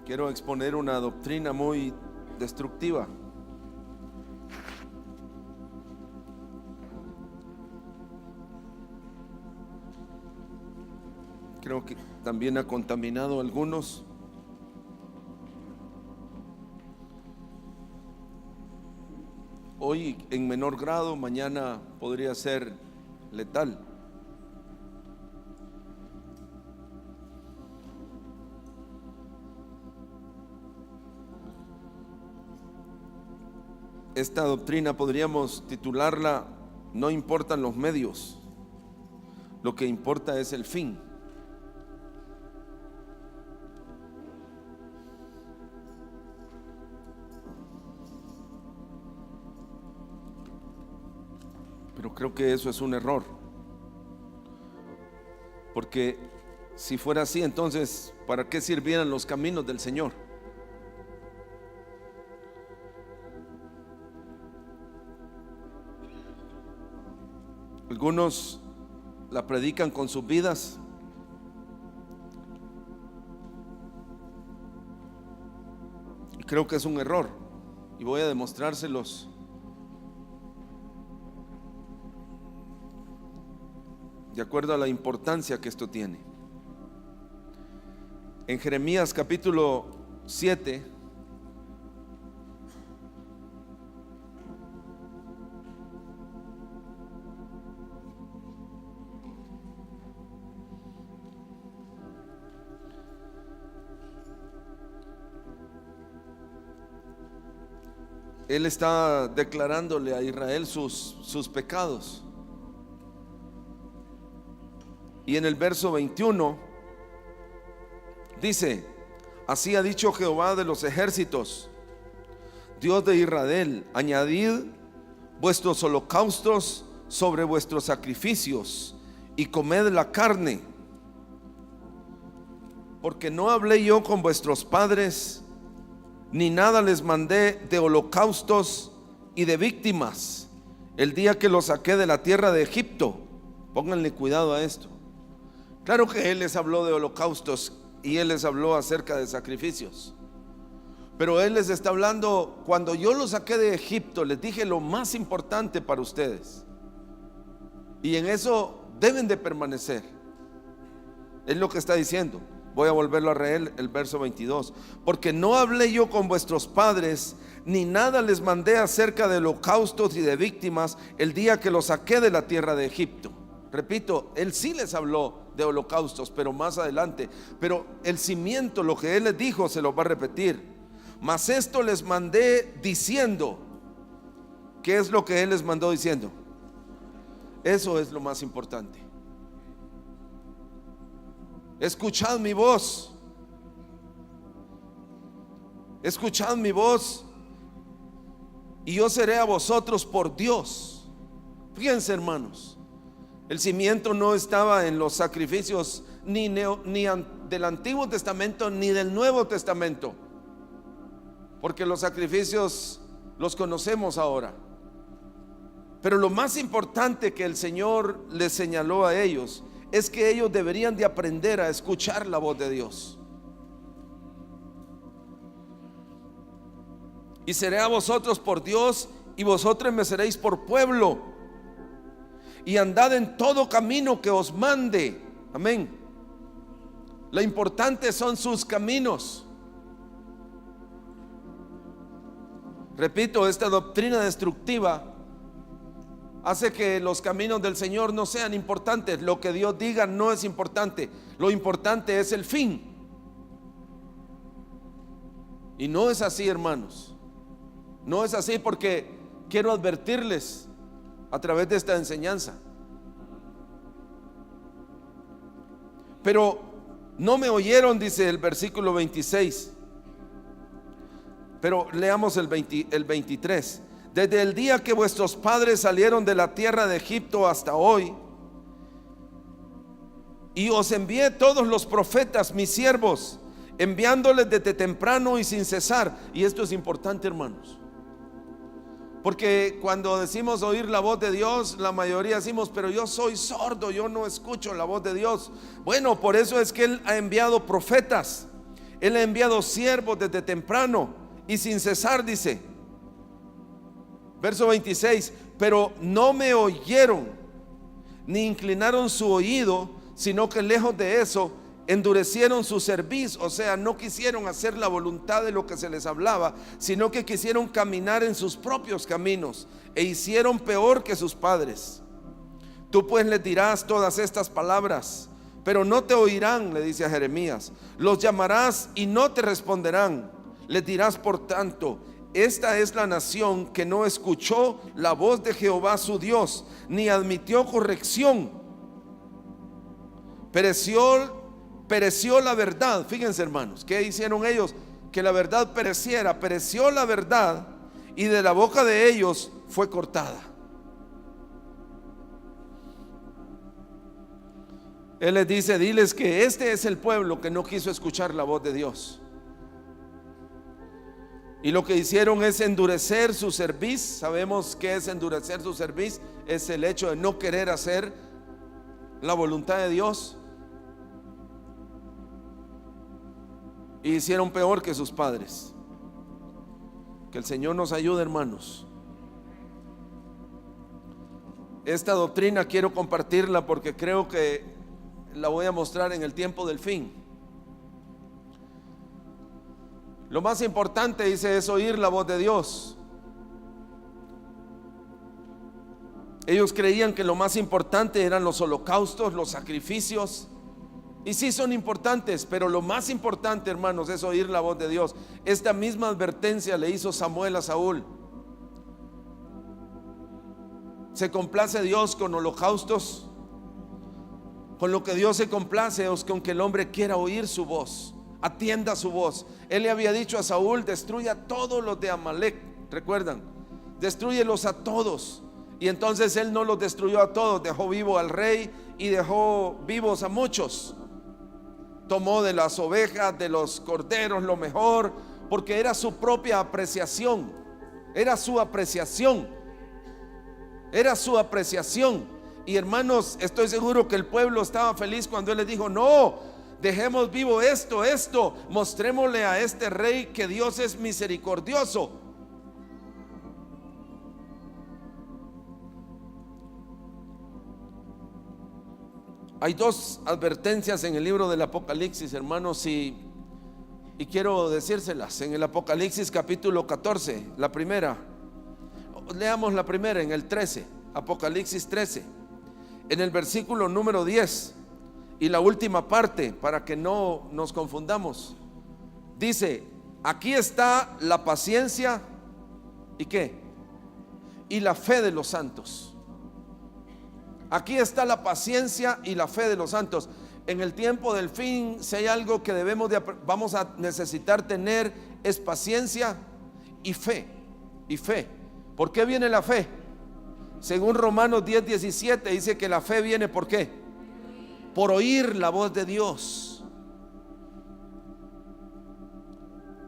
Quiero exponer una doctrina muy destructiva. Creo que también ha contaminado a algunos. Hoy en menor grado, mañana podría ser letal. Esta doctrina podríamos titularla: no importan los medios, lo que importa es el fin. Pero creo que eso es un error, porque si fuera así, entonces ¿para qué sirvieran los caminos del Señor? Algunos la predican con sus vidas, y creo que es un error, y voy a demostrárselos. De acuerdo a la importancia que esto tiene. En Jeremías capítulo 7, él está declarándole a Israel sus pecados. Y en el verso 21 dice: así ha dicho Jehová de los ejércitos, Dios de Israel, añadid vuestros holocaustos sobre vuestros sacrificios y comed la carne, porque no hablé yo con vuestros padres, ni nada les mandé de holocaustos y de víctimas el día que los saqué de la tierra de Egipto. Pónganle cuidado a esto. Claro que Él les habló de holocaustos y Él les habló acerca de sacrificios, pero Él les está hablando: cuando yo los saqué de Egipto, les dije lo más importante para ustedes, y en eso deben de permanecer. Es lo que está diciendo. Voy a volverlo a leer, el verso 22. Porque no hablé yo con vuestros padres, ni nada les mandé acerca de holocaustos y de víctimas el día que los saqué de la tierra de Egipto. Repito, Él sí les habló de holocaustos, pero más adelante. Pero el cimiento, lo que Él les dijo, se lo va a repetir. Mas esto les mandé diciendo. ¿Qué es lo que Él les mandó diciendo? Eso es lo más importante. Escuchad mi voz. Escuchad mi voz, y yo seré a vosotros por Dios. Fíjense, hermanos, el cimiento no estaba en los sacrificios ni del Antiguo Testamento ni del Nuevo Testamento, porque los sacrificios los conocemos ahora. Pero lo más importante que el Señor les señaló a ellos es que ellos deberían de aprender a escuchar la voz de Dios. Y seré a vosotros por Dios, y vosotros me seréis por pueblo, y andad en todo camino que os mande. Amén. Lo importante son sus caminos. Repito, esta doctrina destructiva hace que los caminos del Señor no sean importantes. Lo que Dios diga no es importante. Lo importante es el fin. Y no es así, hermanos. No es así, porque quiero advertirles a través de esta enseñanza. Pero no me oyeron, dice el versículo 26. Pero leamos el 23. Desde el día que vuestros padres salieron de la tierra de Egipto hasta hoy, y os envié todos los profetas, mis siervos, enviándoles desde temprano y sin cesar. Y esto es importante, hermanos, porque cuando decimos oír la voz de Dios, la mayoría decimos: pero yo soy sordo, yo no escucho la voz de Dios. Bueno, por eso es que Él ha enviado profetas. Él ha enviado siervos desde temprano y sin cesar, dice. Verso 26, pero no me oyeron, ni inclinaron su oído, sino que lejos de eso, endurecieron su cerviz. O sea, no quisieron hacer la voluntad de lo que se les hablaba, sino que quisieron caminar en sus propios caminos, e hicieron peor que sus padres. Tú pues les dirás todas estas palabras, pero no te oirán, le dice a Jeremías. Los llamarás y no te responderán. Les dirás por tanto: esta es la nación que no escuchó la voz de Jehová su Dios, ni admitió corrección. Pereció la verdad. Fíjense, hermanos, ¿qué hicieron ellos? Que la verdad pereciera. Pereció la verdad, y de la boca de ellos fue cortada. Él les dice: diles que este es el pueblo que no quiso escuchar la voz de Dios. Y lo que hicieron es endurecer su cerviz. Sabemos que es endurecer su cerviz. Es el hecho de no querer hacer la voluntad de Dios. Y hicieron peor que sus padres. Que el Señor nos ayude, hermanos. Esta doctrina quiero compartirla porque creo que la voy a mostrar en el tiempo del fin. Lo más importante, dice, es oír la voz de Dios. Ellos creían que lo más importante eran los holocaustos, los sacrificios. Y sí son importantes, pero lo más importante, hermanos, es oír la voz de Dios. Esta misma advertencia le hizo Samuel a Saúl. ¿Se complace Dios con holocaustos? Con lo que Dios se complace es con que el hombre quiera oír su voz, atienda su voz. Él le había dicho a Saúl: destruya a todos los de Amalek. ¿Recuerdan? Destruyelos a todos. Y entonces él no los destruyó a todos, dejó vivo al rey y dejó vivos a muchos. Tomó de las ovejas, de los corderos lo mejor, porque era su propia apreciación. Era su apreciación. Era su apreciación. Y hermanos, estoy seguro que el pueblo estaba feliz cuando él les dijo: no, dejemos vivo esto, mostrémosle a este rey que Dios es misericordioso. Hay dos advertencias en el libro del Apocalipsis, hermanos, y quiero decírselas. En el Apocalipsis capítulo 14, la primera, leamos la primera en el 13, Apocalipsis 13, en el versículo número 10, y la última parte, para que no nos confundamos. Dice: aquí está la paciencia y ¿qué? Y la fe de los santos. Aquí está la paciencia y la fe de los santos. En el tiempo del fin, si hay algo que vamos a necesitar tener, es paciencia y fe. Y fe. ¿Por qué viene la fe? Según Romanos 10:17 dice que la fe viene ¿por qué? Por oír la voz de Dios.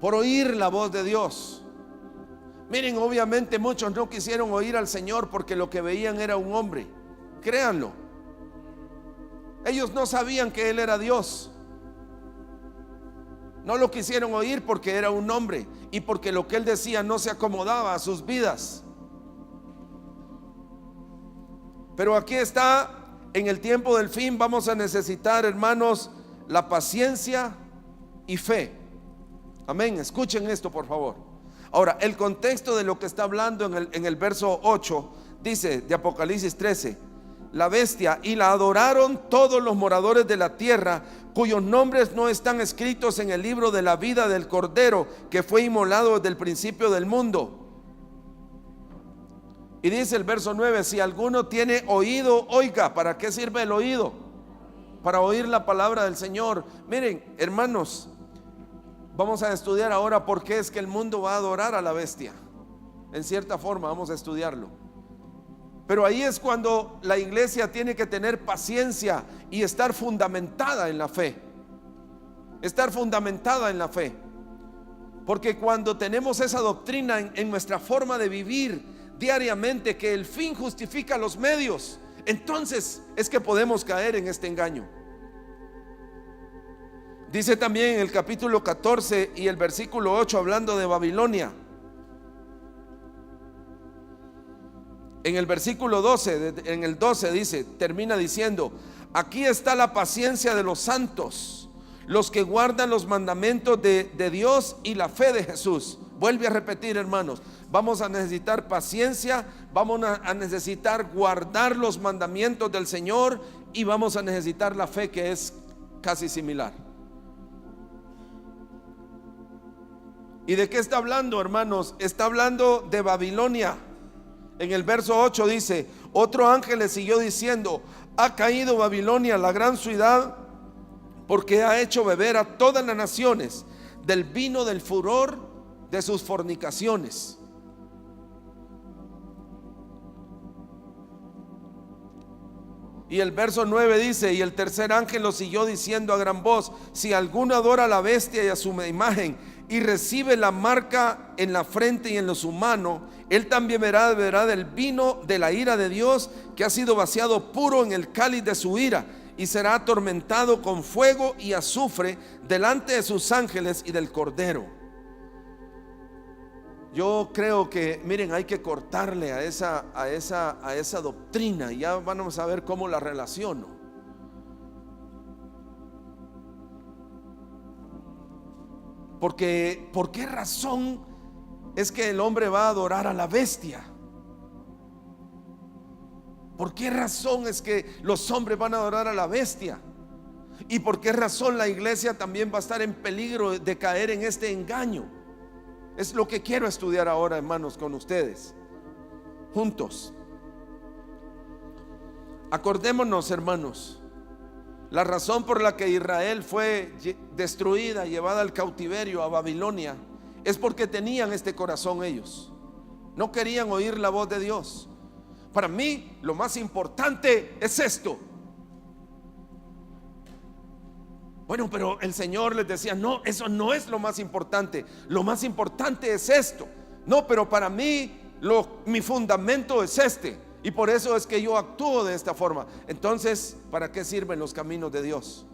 Por oír la voz de Dios. Miren, obviamente muchos no quisieron oír al Señor porque lo que veían era un hombre. Créanlo. Ellos no sabían que Él era Dios. No lo quisieron oír porque era un hombre y porque lo que Él decía no se acomodaba a sus vidas. Pero aquí está, en el tiempo del fin vamos a necesitar, hermanos, la paciencia y fe. Amén. Escuchen esto, por favor. Ahora, el contexto de lo que está hablando en el verso 8 dice de Apocalipsis 13: la bestia, y la adoraron todos los moradores de la tierra, cuyos nombres no están escritos en el libro de la vida del Cordero, que fue inmolado desde el principio del mundo. Y dice el verso 9: si alguno tiene oído, oiga. ¿Para qué sirve el oído? Para oír la palabra del Señor. Miren, hermanos, vamos a estudiar ahora por qué es que el mundo va a adorar a la bestia. En cierta forma vamos a estudiarlo. Pero ahí es cuando la iglesia tiene que tener paciencia y estar fundamentada en la fe. Estar fundamentada en la fe. Porque cuando tenemos esa doctrina en nuestra forma de vivir diariamente, que el fin justifica los medios, entonces es que podemos caer en este engaño. Dice también en el capítulo 14 y el versículo 8, hablando de Babilonia. En el versículo 12, en el 12 dice, termina diciendo: aquí está la paciencia de los santos, los que guardan los mandamientos de Dios y la fe de Jesús. Vuelve a repetir, hermanos, vamos a necesitar paciencia, vamos a necesitar guardar los mandamientos del Señor y vamos a necesitar la fe, que es casi similar. ¿Y de qué está hablando, hermanos? Está hablando de Babilonia. En el verso 8 dice: otro ángel le siguió diciendo: ha caído Babilonia, la gran ciudad, porque ha hecho beber a todas las naciones del vino del furor de sus fornicaciones. Y el verso 9 dice: y el tercer ángel lo siguió diciendo a gran voz: si alguno adora a la bestia y a su imagen y recibe la marca en la frente y en su mano, él también beberá del vino de la ira de Dios, que ha sido vaciado puro en el cáliz de su ira, y será atormentado con fuego y azufre delante de sus ángeles y del Cordero. Yo creo que, miren, hay que cortarle a esa doctrina, y ya vamos a ver cómo la relaciono. Porque, ¿por qué razón es que el hombre va a adorar a la bestia? ¿Por qué razón es que los hombres van a adorar a la bestia? ¿Y por qué razón la iglesia también va a estar en peligro de caer en este engaño? Es lo que quiero estudiar ahora, hermanos, con ustedes, juntos. Acordémonos, hermanos, la razón por la que Israel fue destruida, llevada al cautiverio a Babilonia, es porque tenían este corazón ellos. No querían oír la voz de Dios. Para mí lo más importante es esto. Bueno, pero el Señor les decía: no, eso no es lo más importante. Lo más importante es esto. No, pero para mí mi fundamento es este, y por eso es que yo actúo de esta forma. Entonces, ¿para qué sirven los caminos de Dios?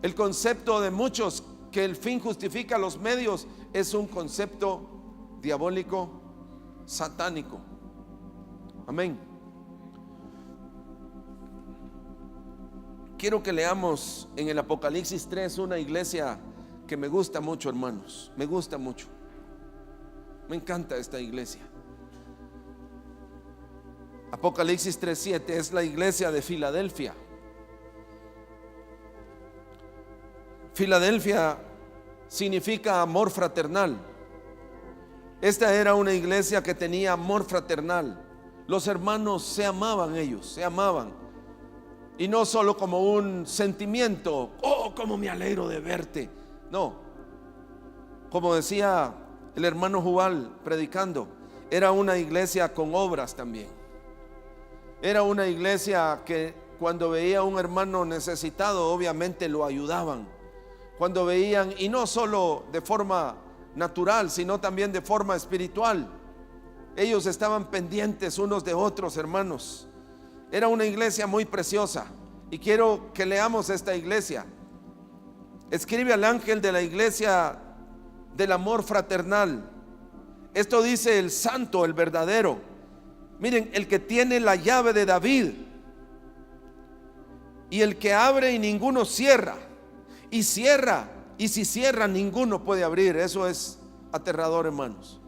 El concepto de muchos, que el fin justifica los medios, es un concepto diabólico, satánico. Amén. Quiero que leamos en el Apocalipsis 3 una iglesia que me gusta mucho, hermanos. Me gusta mucho. Me encanta esta iglesia. Apocalipsis 3:7 es la iglesia de Filadelfia. Filadelfia significa amor fraternal. Esta era una iglesia que tenía amor fraternal. Los hermanos se amaban, ellos se amaban. Y no solo como un sentimiento: oh, cómo me alegro de verte. No, como decía el hermano Jubal predicando, era una iglesia con obras también. Era una iglesia que cuando veía a un hermano necesitado, obviamente lo ayudaban. Cuando veían, y no solo de forma natural, sino también de forma espiritual, ellos estaban pendientes unos de otros, hermanos. Era una iglesia muy preciosa, y quiero que leamos esta iglesia. Escribe al ángel de la iglesia del amor fraternal. Esto dice el santo, el verdadero. Miren, el que tiene la llave de David, y el que abre y ninguno cierra, y cierra, y si cierra ninguno puede abrir. Eso es aterrador, hermanos.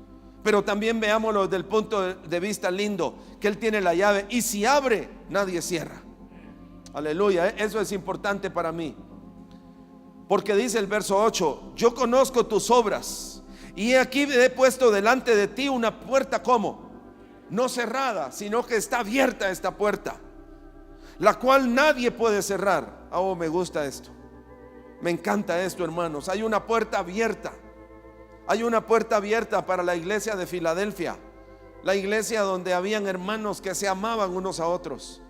Pero también veámoslo desde el punto de vista lindo, que Él tiene la llave, y si abre, nadie cierra. Aleluya, eso es importante para mí. Porque dice el verso 8: yo conozco tus obras, y he aquí he puesto delante de ti una puerta, ¿cómo? No cerrada, sino que está abierta esta puerta, la cual nadie puede cerrar. Oh, me gusta esto. Me encanta esto, hermanos. Hay una puerta abierta. Hay una puerta abierta para la iglesia de Filadelfia, la iglesia donde habían hermanos que se amaban unos a otros.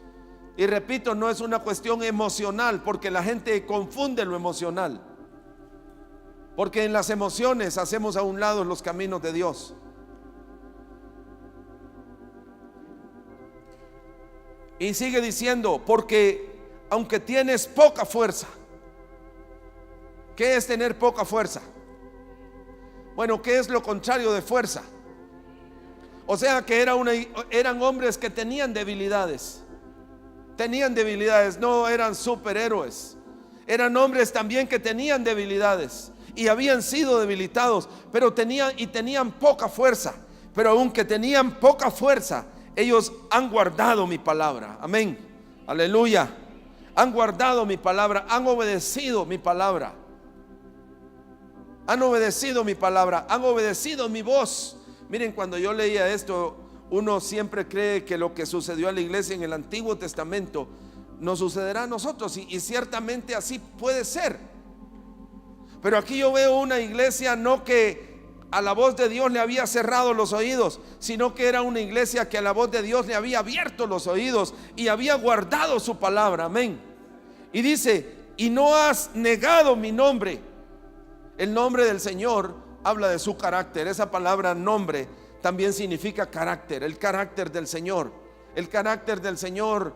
Y repito, no es una cuestión emocional, porque la gente confunde lo emocional, porque en las emociones hacemos a un lado los caminos de Dios. Y sigue diciendo: porque aunque tienes poca fuerza, ¿Qué es tener poca fuerza? Bueno, ¿qué es lo contrario de fuerza? O sea que eran hombres que tenían debilidades. No eran superhéroes. Eran hombres también que tenían debilidades y habían sido debilitados, pero tenían poca fuerza. Pero aunque tenían poca fuerza, ellos han guardado mi palabra. Amén. Aleluya. Han guardado mi palabra, han obedecido mi palabra. Han obedecido mi palabra, han obedecido mi voz. Miren, cuando yo leía esto, uno siempre cree que lo que sucedió a la iglesia en el Antiguo Testamento nos sucederá a nosotros, y ciertamente así puede ser. Pero aquí yo veo una iglesia no que a la voz de Dios le había cerrado los oídos, sino que era una iglesia que a la voz de Dios le había abierto los oídos y había guardado su palabra. Amén. Y dice: y no has negado mi nombre. El nombre del Señor habla de su carácter. Esa palabra nombre también significa carácter. El carácter del Señor. El carácter del Señor.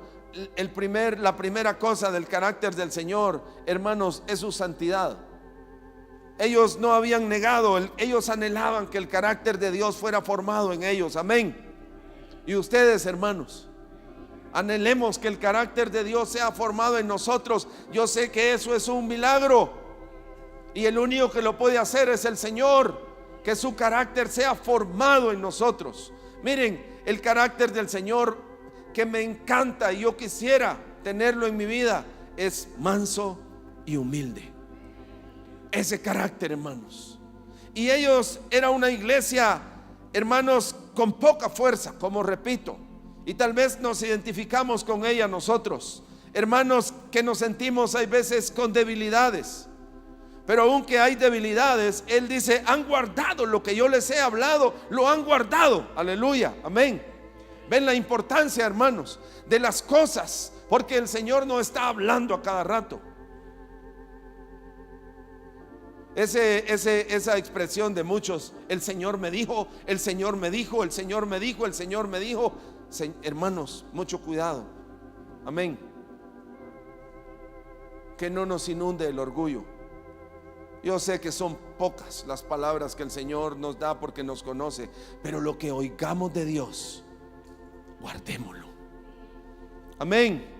La primera cosa del carácter del Señor, hermanos, es su santidad. Ellos no habían negado, ellos anhelaban que el carácter de Dios fuera formado en ellos. Amén. Y ustedes, hermanos, anhelemos que el carácter de Dios sea formado en nosotros. Yo sé que eso es un milagro, y el único que lo puede hacer es el Señor. Que su carácter sea formado en nosotros. Miren, el carácter del Señor que me encanta y yo quisiera tenerlo en mi vida es manso y humilde. Ese carácter, hermanos. Y ellos era una iglesia, hermanos, con poca fuerza, como repito, y tal vez nos identificamos con ella nosotros, hermanos, que nos sentimos hay veces con debilidades. Pero aunque hay debilidades, Él dice: han guardado lo que yo les he hablado, lo han guardado. Aleluya, amén. Ven la importancia, hermanos, de las cosas, porque el Señor no está hablando a cada rato. Esa expresión de muchos: el Señor me dijo, el Señor me dijo, el Señor me dijo, el Señor me dijo. Hermanos, mucho cuidado. Amén. Que no nos inunde el orgullo. Yo sé que son pocas las palabras que el Señor nos da porque nos conoce, pero lo que oigamos de Dios, guardémoslo. Amén.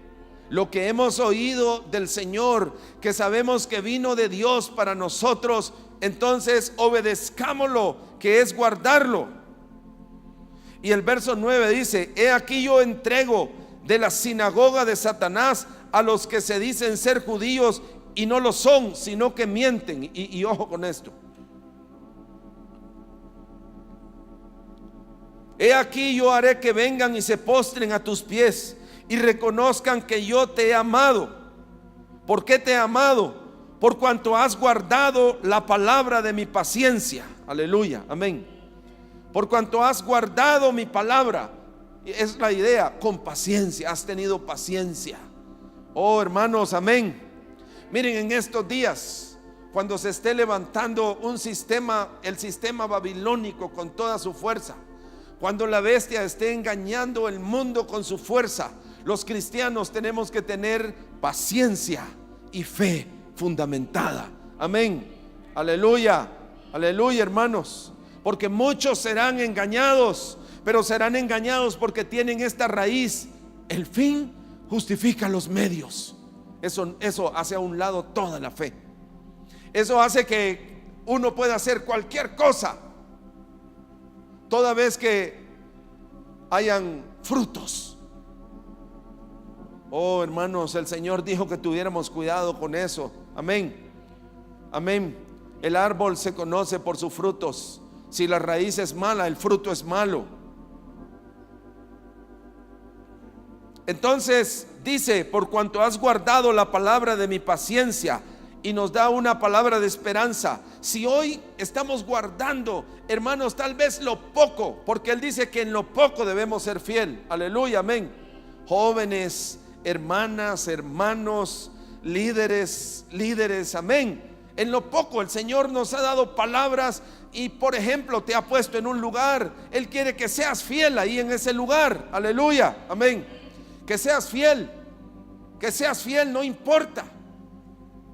Lo que hemos oído del Señor, que sabemos que vino de Dios para nosotros, entonces obedezcámoslo, que es guardarlo. Y el verso 9 dice: he aquí yo entrego de la sinagoga de Satanás a los que se dicen ser judíos y no lo son, sino que mienten. Y ojo con esto: he aquí yo haré que vengan y se postren a tus pies y reconozcan que yo te he amado. ¿Por qué te he amado? Por cuanto has guardado la palabra de mi paciencia. Aleluya, amén. Por cuanto has guardado mi palabra. Es la idea, con paciencia, has tenido paciencia. Oh, hermanos, amén. Miren, en estos días, cuando se esté levantando el sistema babilónico con toda su fuerza, cuando la bestia esté engañando el mundo con su fuerza, los cristianos tenemos que tener paciencia y fe fundamentada. Amén. Aleluya, aleluya, hermanos. Porque muchos serán engañados, pero serán engañados porque tienen esta raíz: el fin justifica los medios. Eso hace a un lado toda la fe. Eso hace que uno pueda hacer cualquier cosa, toda vez que hayan frutos. Oh, hermanos, el Señor dijo que tuviéramos cuidado con eso. Amén, amén. El árbol se conoce por sus frutos. Si la raíz es mala, el fruto es malo. Entonces dice: por cuanto has guardado la palabra de mi paciencia. Y nos da una palabra de esperanza. Si hoy estamos guardando, hermanos, tal vez lo poco, porque Él dice que en lo poco debemos ser fiel. Aleluya, amén. Jóvenes, hermanas, hermanos, líderes, amén. En lo poco el Señor nos ha dado palabras y, por ejemplo, te ha puesto en un lugar. Él quiere que seas fiel ahí en ese lugar. Aleluya, amén. Que seas fiel, no importa.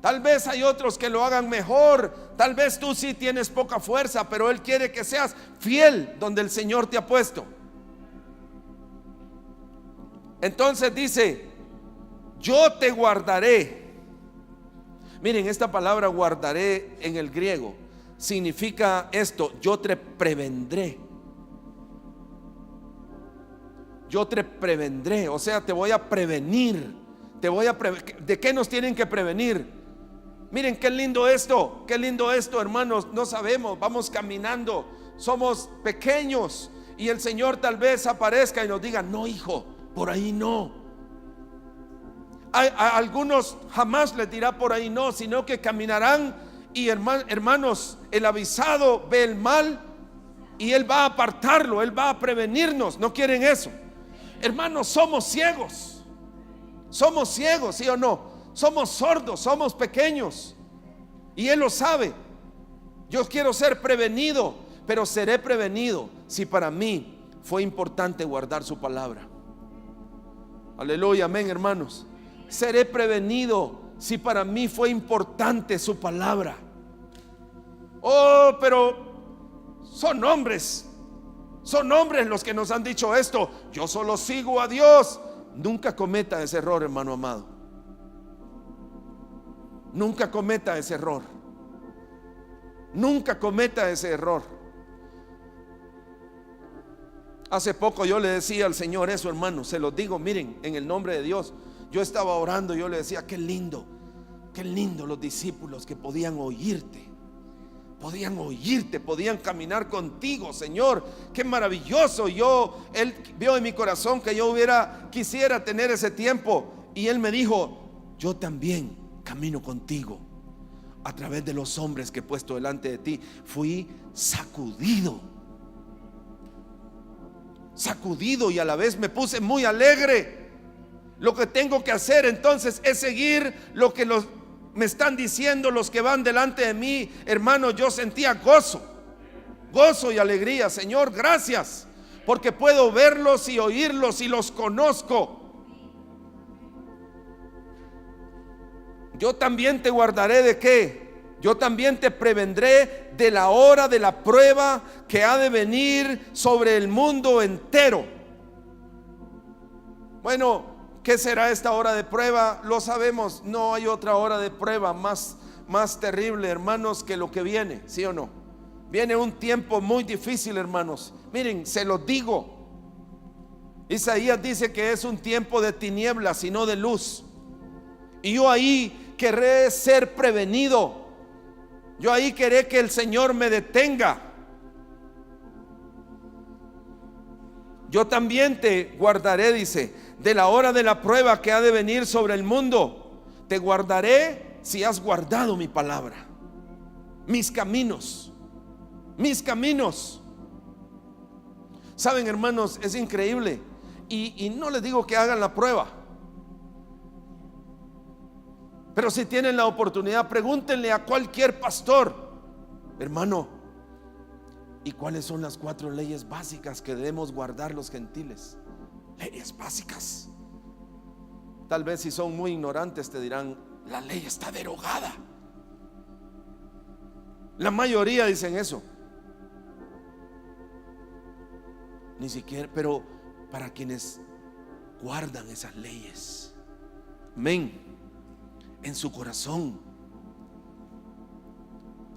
Tal vez hay otros que lo hagan mejor. Tal vez tú sí tienes poca fuerza, pero Él quiere que seas fiel donde el Señor te ha puesto. Entonces dice: yo te guardaré. Miren, esta palabra guardaré en el griego significa esto: yo te prevendré. Yo te prevendré, o sea, te voy a prevenir. ¿De qué nos tienen que prevenir? Miren qué lindo esto, hermanos. No sabemos, vamos caminando, somos pequeños, y el Señor tal vez aparezca y nos diga: no, hijo, por ahí no. A algunos jamás les dirá por ahí no, sino que caminarán. Y hermanos, el avisado ve el mal y Él va a apartarlo, Él va a prevenirnos. ¿No quieren eso? Hermanos, somos ciegos, ¿sí o no? Somos sordos, somos pequeños, y Él lo sabe. Yo quiero ser prevenido, pero seré prevenido si para mí fue importante guardar su palabra. Aleluya, amén, hermanos. Seré prevenido si para mí fue importante su palabra. Oh, pero son hombres los que nos han dicho esto: yo solo sigo a Dios. Nunca cometa ese error, hermano amado. Nunca cometa ese error. Nunca cometa ese error. Hace poco yo le decía al Señor eso, hermano. Se los digo, miren, en el nombre de Dios. Yo estaba orando y yo le decía: qué lindo los discípulos que podían oírte, podían caminar contigo, Señor. Qué maravilloso. Él vio en mi corazón que yo quisiera tener ese tiempo, y Él me dijo: yo también camino contigo a través de los hombres que he puesto delante de ti. Fui sacudido y a la vez me puse muy alegre. Lo que tengo que hacer entonces es seguir lo que me están diciendo los que van delante de mí. Hermano, yo sentía gozo y alegría. Señor, gracias, porque puedo verlos y oírlos y los conozco. Yo también te guardaré ¿de qué? Yo también te prevendré de la hora de la prueba que ha de venir sobre el mundo entero. Bueno, ¿qué será esta hora de prueba? Lo sabemos. No hay otra hora de prueba más terrible, hermanos, que lo que viene, ¿sí o no? Viene un tiempo muy difícil, hermanos. Miren, se los digo. Isaías dice que es un tiempo de tinieblas y no de luz. Y yo ahí querré ser prevenido. Yo ahí querré que el Señor me detenga. Yo también te guardaré, dice, de la hora de la prueba que ha de venir sobre el mundo. Te guardaré si has guardado mi palabra, mis caminos. Saben, hermanos, es increíble. Y no les digo que hagan la prueba, pero si tienen la oportunidad, pregúntenle a cualquier pastor: hermano, ¿y cuáles son las 4 leyes básicas que debemos guardar los gentiles? Leyes básicas. Tal vez si son muy ignorantes te dirán: la ley está derogada. La mayoría dicen eso. Ni siquiera, pero para quienes guardan esas leyes, amén, en su corazón,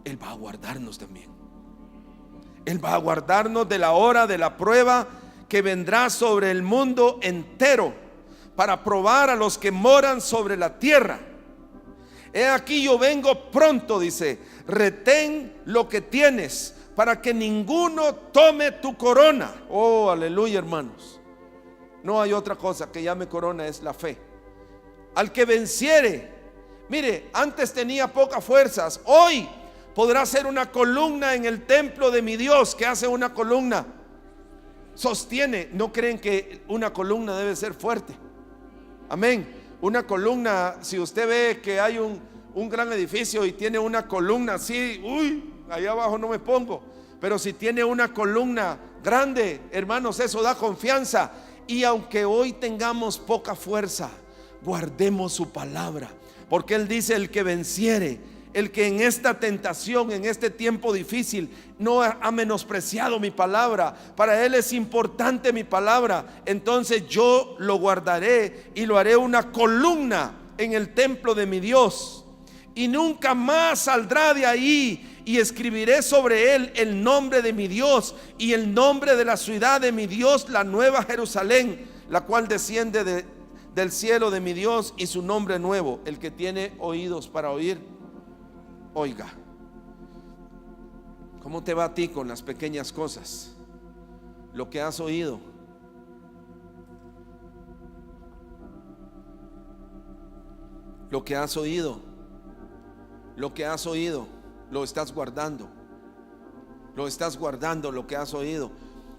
Él va a guardarnos también. Él va a guardarnos de la hora de la prueba que vendrá sobre el mundo entero, para probar a los que moran sobre la tierra. He aquí yo vengo pronto, dice. Retén lo que tienes, para que ninguno tome tu corona. Oh, aleluya, hermanos. No hay otra cosa que llame corona, es la fe. Al que venciere, mire, antes tenía pocas fuerzas, hoy podrá ser una columna en el templo de mi Dios. Que hace una columna, sostiene. ¿No creen que una columna debe ser fuerte? Amén. Una columna, si usted ve que hay un gran edificio y tiene una columna así, uy, allá abajo no me pongo. Pero si tiene una columna grande, hermanos, eso da confianza. Y aunque hoy tengamos poca fuerza, guardemos su palabra, Porque Él dice: el que venciere, el que en esta tentación, en este tiempo difícil, no ha menospreciado mi palabra, para él es importante mi palabra, entonces yo lo guardaré y lo haré una columna en el templo de mi Dios, y nunca más saldrá de ahí. Y escribiré sobre él el nombre de mi Dios y el nombre de la ciudad de mi Dios, la nueva Jerusalén, la cual desciende del cielo de mi Dios, y su nombre nuevo. El que tiene oídos para oír, oiga. ¿Cómo te va a ti con las pequeñas cosas? Lo que has oído. Lo que has oído. Lo que has oído, lo estás guardando. Lo estás guardando lo que has oído.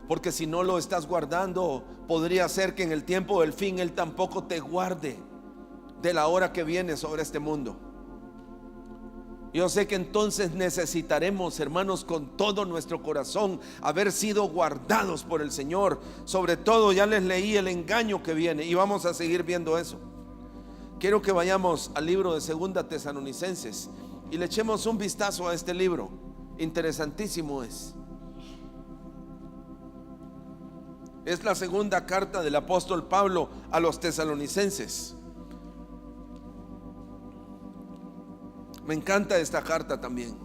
Porque si no lo estás guardando, podría ser que en el tiempo del fin Él tampoco te guarde de la hora que viene sobre este mundo. Yo sé que entonces necesitaremos, hermanos, con todo nuestro corazón haber sido guardados por el Señor. Sobre todo, ya les leí el engaño que viene y vamos a seguir viendo eso. Quiero que vayamos al libro de 2 Tesalonicenses y le echemos un vistazo a este libro. Interesantísimo es. Es la segunda carta del apóstol Pablo a los tesalonicenses. Me encanta esta carta también.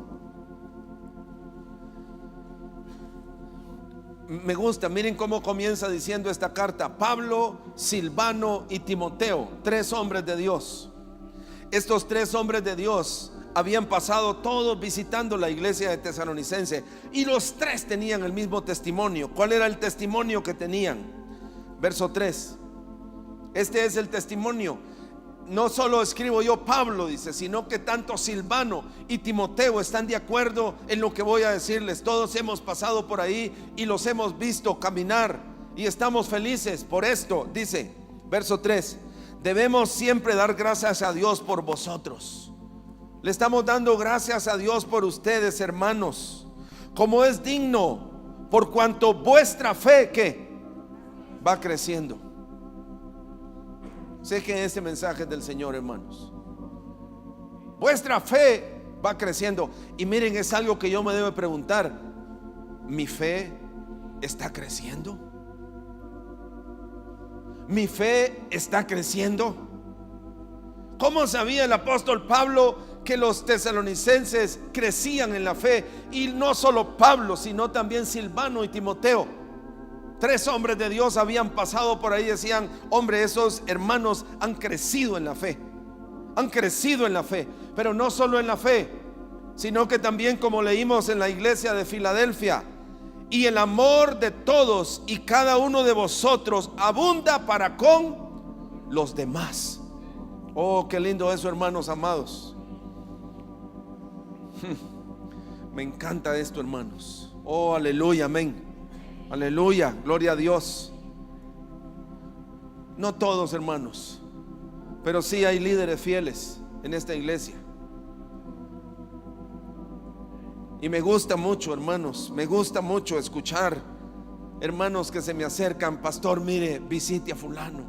Me gusta, miren cómo comienza diciendo esta carta: Pablo, Silvano y Timoteo, 3 hombres de Dios. Estos 3 hombres de Dios habían pasado todos visitando la iglesia de Tesalonicense, y los 3 tenían el mismo testimonio. ¿Cuál era el testimonio que tenían? Verso 3. Este es el testimonio. No solo escribo yo, Pablo, dice, sino que tanto Silvano y Timoteo están de acuerdo en lo que voy a decirles. Todos hemos pasado por ahí y los hemos visto caminar y estamos felices por esto. Dice, verso 3: debemos siempre dar gracias a Dios por vosotros. Le estamos dando gracias a Dios por ustedes, hermanos, como es digno, por cuanto vuestra fe, ¿qué? Va creciendo. Sé que este mensaje es del Señor, hermanos. Vuestra fe va creciendo. Y miren, es algo que yo me debo preguntar: ¿mi fe está creciendo? ¿Mi fe está creciendo? ¿Cómo sabía el apóstol Pablo que los tesalonicenses crecían en la fe? Y no solo Pablo, sino también Silvano y Timoteo. 3 hombres de Dios habían pasado por ahí y decían: hombre, esos hermanos han crecido en la fe. Han crecido en la fe. Pero no solo en la fe, sino que también, como leímos en la iglesia de Filadelfia, y el amor de todos y cada uno de vosotros abunda para con los demás. Oh, qué lindo eso, hermanos amados. Me encanta esto, hermanos. Oh, aleluya, amén. Aleluya, gloria a Dios. No todos, hermanos, pero sí hay líderes fieles en esta iglesia. Y me gusta mucho, hermanos, me gusta mucho escuchar hermanos que se me acercan: pastor, mire, visite a fulano,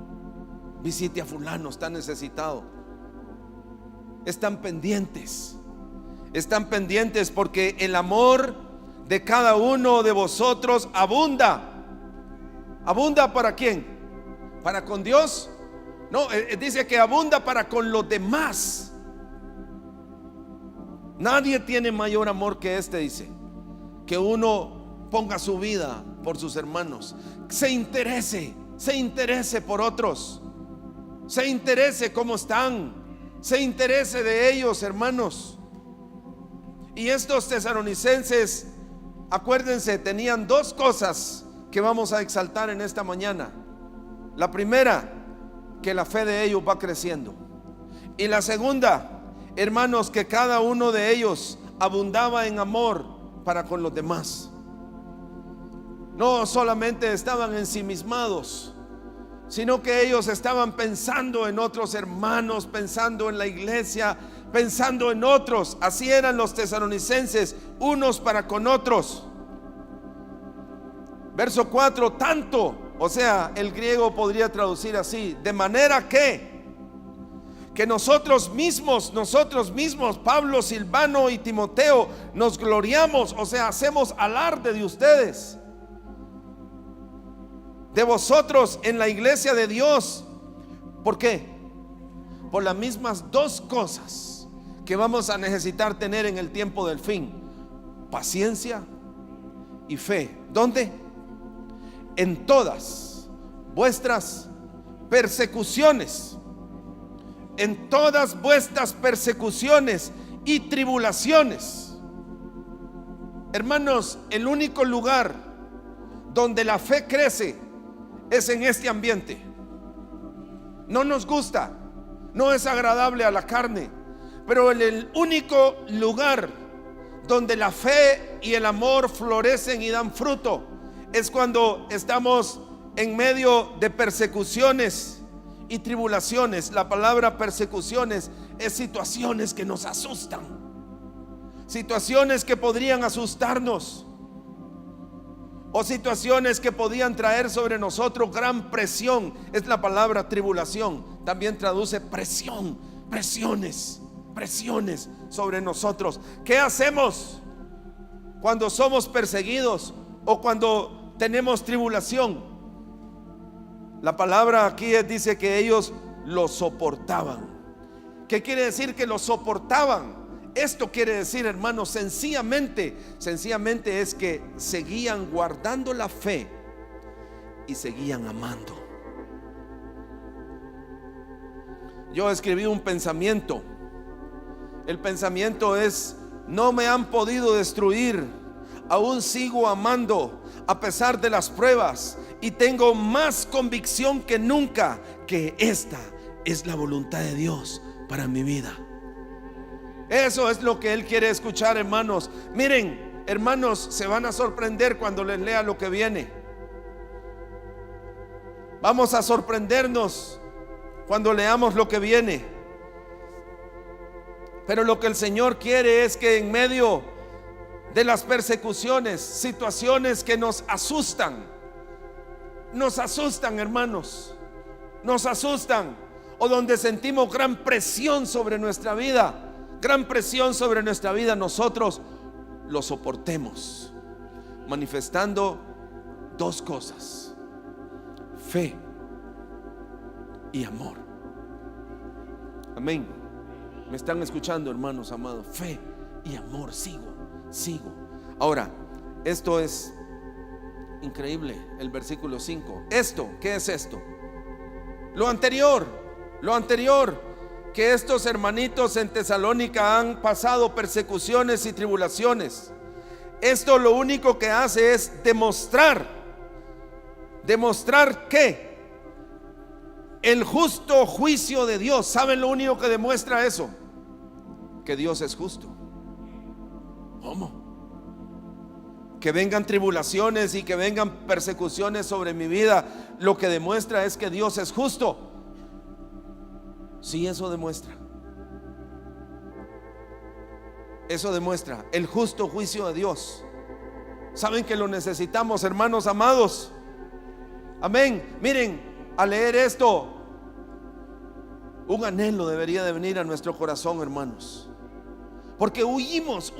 está necesitado. Están pendientes porque el amor de cada uno de vosotros abunda. ¿Abunda para quién? ¿Para con Dios? No, dice que abunda para con los demás. Nadie tiene mayor amor que este, dice, que uno ponga su vida por sus hermanos, se interese por otros, se interese cómo están, se interese de ellos, hermanos. Y estos tesalonicenses, acuérdense, tenían 2 cosas que vamos a exaltar en esta mañana. La primera, que la fe de ellos va creciendo. Y la segunda, hermanos, que cada uno de ellos abundaba en amor para con los demás. No solamente estaban ensimismados, sino que ellos estaban pensando en otros hermanos, pensando en la iglesia, pensando en otros. Así eran los tesalonicenses, unos para con otros. Verso 4: tanto, o sea, el griego podría traducir así: de manera que que nosotros mismos, Pablo, Silvano y Timoteo, nos gloriamos, o sea, hacemos alarde de ustedes, de vosotros en la iglesia de Dios. ¿Por qué? Por las mismas dos cosas que vamos a necesitar tener en el tiempo del fin: paciencia y fe. ¿Dónde? En todas vuestras persecuciones, en todas vuestras persecuciones y tribulaciones. Hermanos, el único lugar donde la fe crece es en este ambiente. No nos gusta, no es agradable a la carne, pero el único lugar donde la fe y el amor florecen y dan fruto es cuando estamos en medio de persecuciones y tribulaciones. La palabra persecuciones es situaciones que nos asustan, situaciones que podrían asustarnos, o situaciones que podían traer sobre nosotros gran presión. Es la palabra tribulación, también traduce presión, presiones sobre nosotros. ¿Qué hacemos cuando somos perseguidos o cuando tenemos tribulación? La palabra aquí dice que ellos lo soportaban. ¿Qué quiere decir que lo soportaban? Esto quiere decir, hermanos, sencillamente es que seguían guardando la fe y seguían amando. Yo escribí un pensamiento. El pensamiento es: no me han podido destruir, aún sigo amando a pesar de las pruebas, y tengo más convicción que nunca que esta es la voluntad de Dios para mi vida. Eso es lo que Él quiere escuchar, hermanos. Miren, hermanos, se van a sorprender cuando les lea lo que viene. Vamos a sorprendernos cuando leamos lo que viene. Pero lo que el Señor quiere es que en medio de las persecuciones, situaciones que nos asustan, hermanos, nos asustan, o donde sentimos gran presión sobre nuestra vida, nosotros lo soportemos, manifestando dos cosas: fe y amor. Amén. ¿Me están escuchando, hermanos amados? Fe y amor. Sigo. Ahora, esto es increíble, el versículo 5. Esto, ¿qué es esto? Lo anterior, que estos hermanitos en Tesalónica han pasado persecuciones y tribulaciones. Esto lo único que hace es demostrar que el justo juicio de Dios. ¿Saben lo único que demuestra eso? Que Dios es justo. ¿Cómo? Que vengan tribulaciones y que vengan persecuciones sobre mi vida, lo que demuestra es que Dios es justo. Sí, eso demuestra el justo juicio de Dios. ¿Saben que lo necesitamos, hermanos amados? Amén. Miren, al leer esto, un anhelo debería de venir a nuestro corazón, hermanos, porque huimos.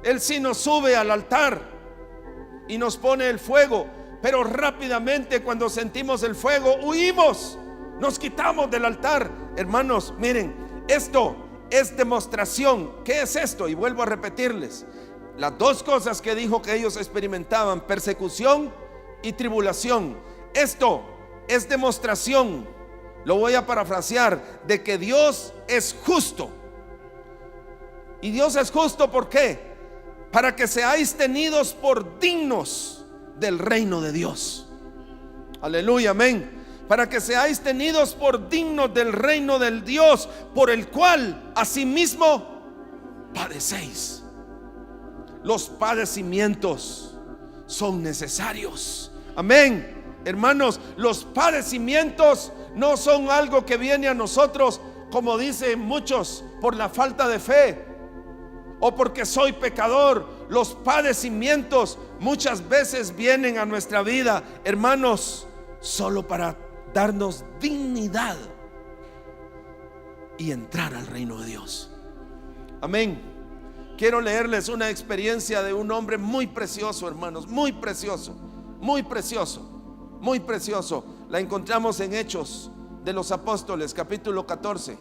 Él sí nos sube al altar y nos pone el fuego, pero rápidamente cuando sentimos el fuego, huimos, nos quitamos del altar. Hermanos, miren, esto es demostración. ¿Qué es esto? Y vuelvo a repetirles las dos cosas que dijo que ellos experimentaban: persecución y tribulación. Esto es demostración, lo voy a parafrasear, de que Dios es justo. Y Dios es justo, ¿por qué? Para que seáis tenidos por dignos del reino de Dios. Aleluya, amén. Para que seáis tenidos por dignos del reino del Dios, por el cual asimismo padecéis. Los padecimientos son necesarios. Amén. Hermanos, los padecimientos no son algo que viene a nosotros, como dicen muchos, por la falta de fe o porque soy pecador. Los padecimientos muchas veces vienen a nuestra vida, hermanos, solo para darnos dignidad y entrar al reino de Dios. Amén. Quiero leerles una experiencia de un hombre muy precioso, hermanos, muy precioso, muy precioso, muy precioso. La encontramos en Hechos de los Apóstoles, capítulo 14.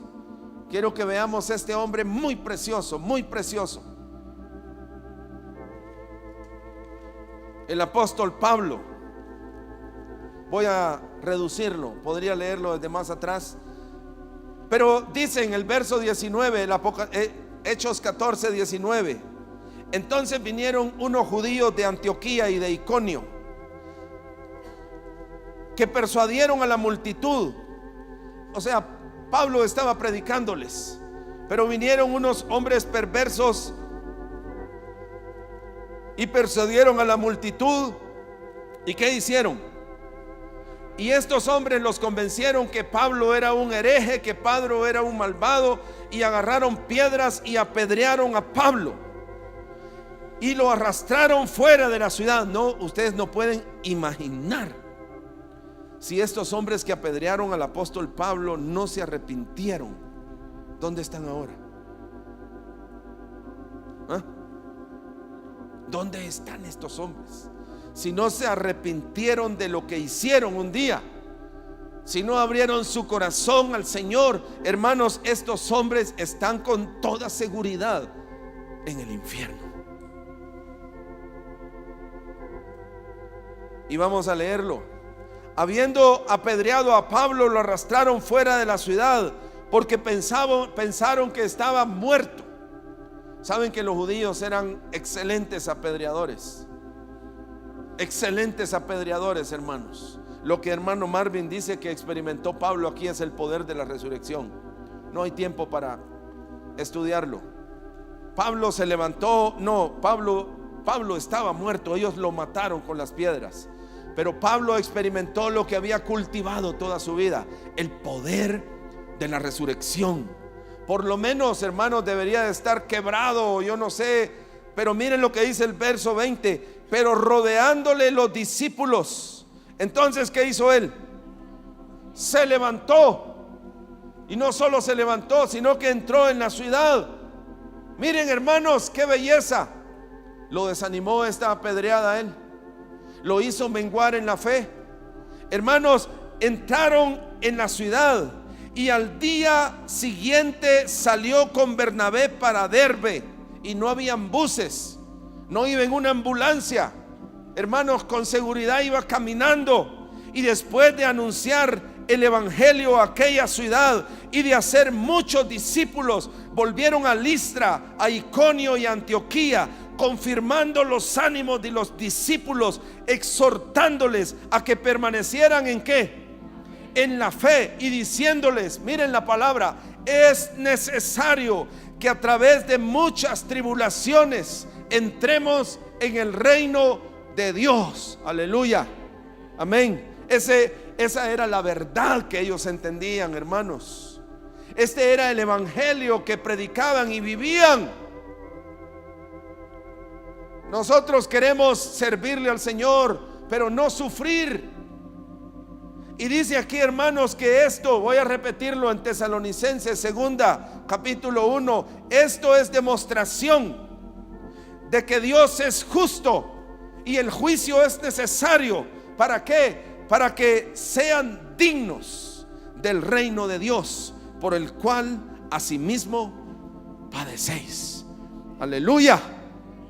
Quiero que veamos este hombre muy precioso, muy precioso. El apóstol Pablo. Voy a reducirlo, podría leerlo desde más atrás, pero dice en el verso 19, Hechos 14, 19: entonces vinieron unos judíos de Antioquía y de Iconio, que persuadieron a la multitud. O sea, Pablo estaba predicándoles, pero vinieron unos hombres perversos y persuadieron a la multitud. ¿Y qué hicieron? Y estos hombres los convencieron que Pablo era un hereje, que Pablo era un malvado, y agarraron piedras y apedrearon a Pablo y lo arrastraron fuera de la ciudad. No, ustedes no pueden imaginar si estos hombres que apedrearon al apóstol Pablo no se arrepintieron, ¿dónde están ahora? ¿Ah? ¿Dónde están estos hombres? Si no se arrepintieron de lo que hicieron un día, si no abrieron su corazón al Señor, hermanos, estos hombres están con toda seguridad en el infierno. Y vamos a leerlo. Habiendo apedreado a Pablo, lo arrastraron fuera de la ciudad, porque pensaron que estaba muerto. Saben que los judíos eran excelentes apedreadores. Excelentes apedreadores, hermanos. Lo que hermano Marvin dice que experimentó Pablo aquí es el poder de la resurrección. No hay tiempo para estudiarlo. Pablo se levantó. No, Pablo estaba muerto. Ellos lo mataron con las piedras. Pero Pablo experimentó lo que había cultivado toda su vida: el poder de la resurrección. Por lo menos, hermanos, debería de estar quebrado, yo no sé. Pero miren lo que dice el verso 20: pero rodeándole los discípulos. Entonces, ¿qué hizo él? Se levantó. Y no solo se levantó, sino que entró en la ciudad. Miren, hermanos, qué belleza. Lo desanimó esta apedreada a él, lo hizo menguar en la fe. Hermanos, entraron en la ciudad y al día siguiente salió con Bernabé para Derbe. Y no habían buses, no iba en una ambulancia, hermanos, con seguridad iba caminando. Y después de anunciar el evangelio a aquella ciudad y de hacer muchos discípulos, volvieron a Listra, a Iconio y a Antioquía, confirmando los ánimos de los discípulos, exhortándoles a que permanecieran ¿en qué? En la fe, y diciéndoles, miren la palabra: es necesario que a través de muchas tribulaciones entremos en el reino de Dios. Aleluya, amén. Esa era la verdad que ellos entendían, hermanos. Este era el evangelio que predicaban y vivían. Nosotros queremos servirle al Señor, pero no sufrir. Y dice aquí, hermanos, que esto, voy a repetirlo en Tesalonicenses segunda, capítulo 1: esto es demostración de que Dios es justo y el juicio es necesario. ¿Para qué? Para que sean dignos del reino de Dios, por el cual asimismo padecéis. Aleluya,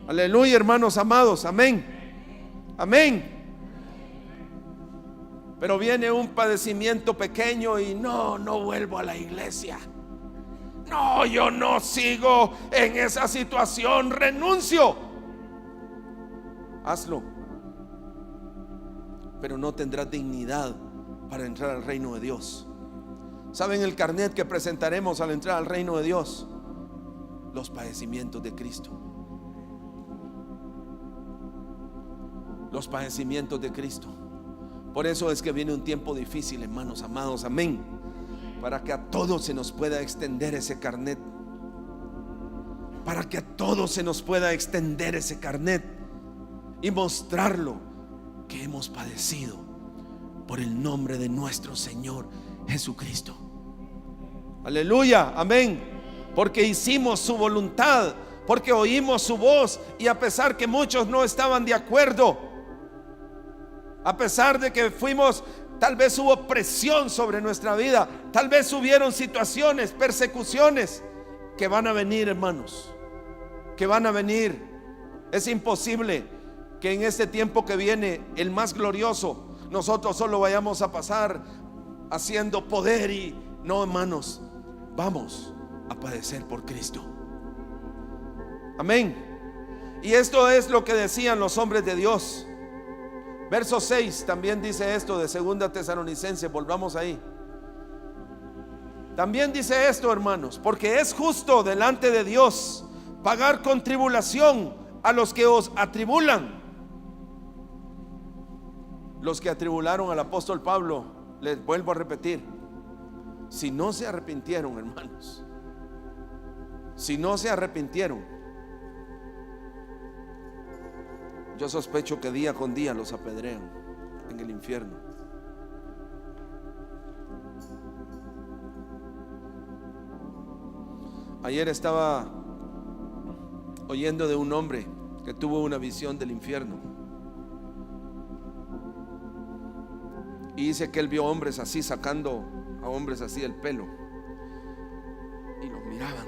aleluya, hermanos amados, amén, amén. Pero viene un padecimiento pequeño y no vuelvo a la iglesia. No, yo no sigo en esa situación, renuncio. Hazlo, pero no tendrás dignidad para entrar al reino de Dios. ¿Saben el carnet que presentaremos al entrar al reino de Dios? Los padecimientos de Cristo. Los padecimientos de Cristo. Por eso es que viene un tiempo difícil, hermanos amados, amén. Para que a todos se nos pueda extender ese carnet. Para que a todos se nos pueda extender ese carnet y mostrarlo que hemos padecido por el nombre de nuestro Señor Jesucristo. Aleluya, amén. Porque hicimos su voluntad, porque oímos su voz, y a pesar que muchos no estaban de acuerdo, a pesar de que tal vez hubo presión sobre nuestra vida, tal vez hubieron situaciones, persecuciones que van a venir, hermanos, que van a venir. Es imposible que en este tiempo que viene, el más glorioso, nosotros solo vayamos a pasar haciendo poder y no, hermanos, vamos a padecer por Cristo. Amén. Y esto es lo que decían los hombres de Dios. Verso 6 también dice esto de 2 Tesalonicenses, volvamos ahí. También dice esto, hermanos: porque es justo delante de Dios pagar con tribulación a los que os atribulan. Los que atribularon al apóstol Pablo, les vuelvo a repetir, si no se arrepintieron, hermanos, si no se arrepintieron, yo sospecho que día con día los apedrean en el infierno. Ayer estaba oyendo de un hombre que tuvo una visión del infierno, y dice que él vio hombres así sacando a hombres así el pelo, y los miraban.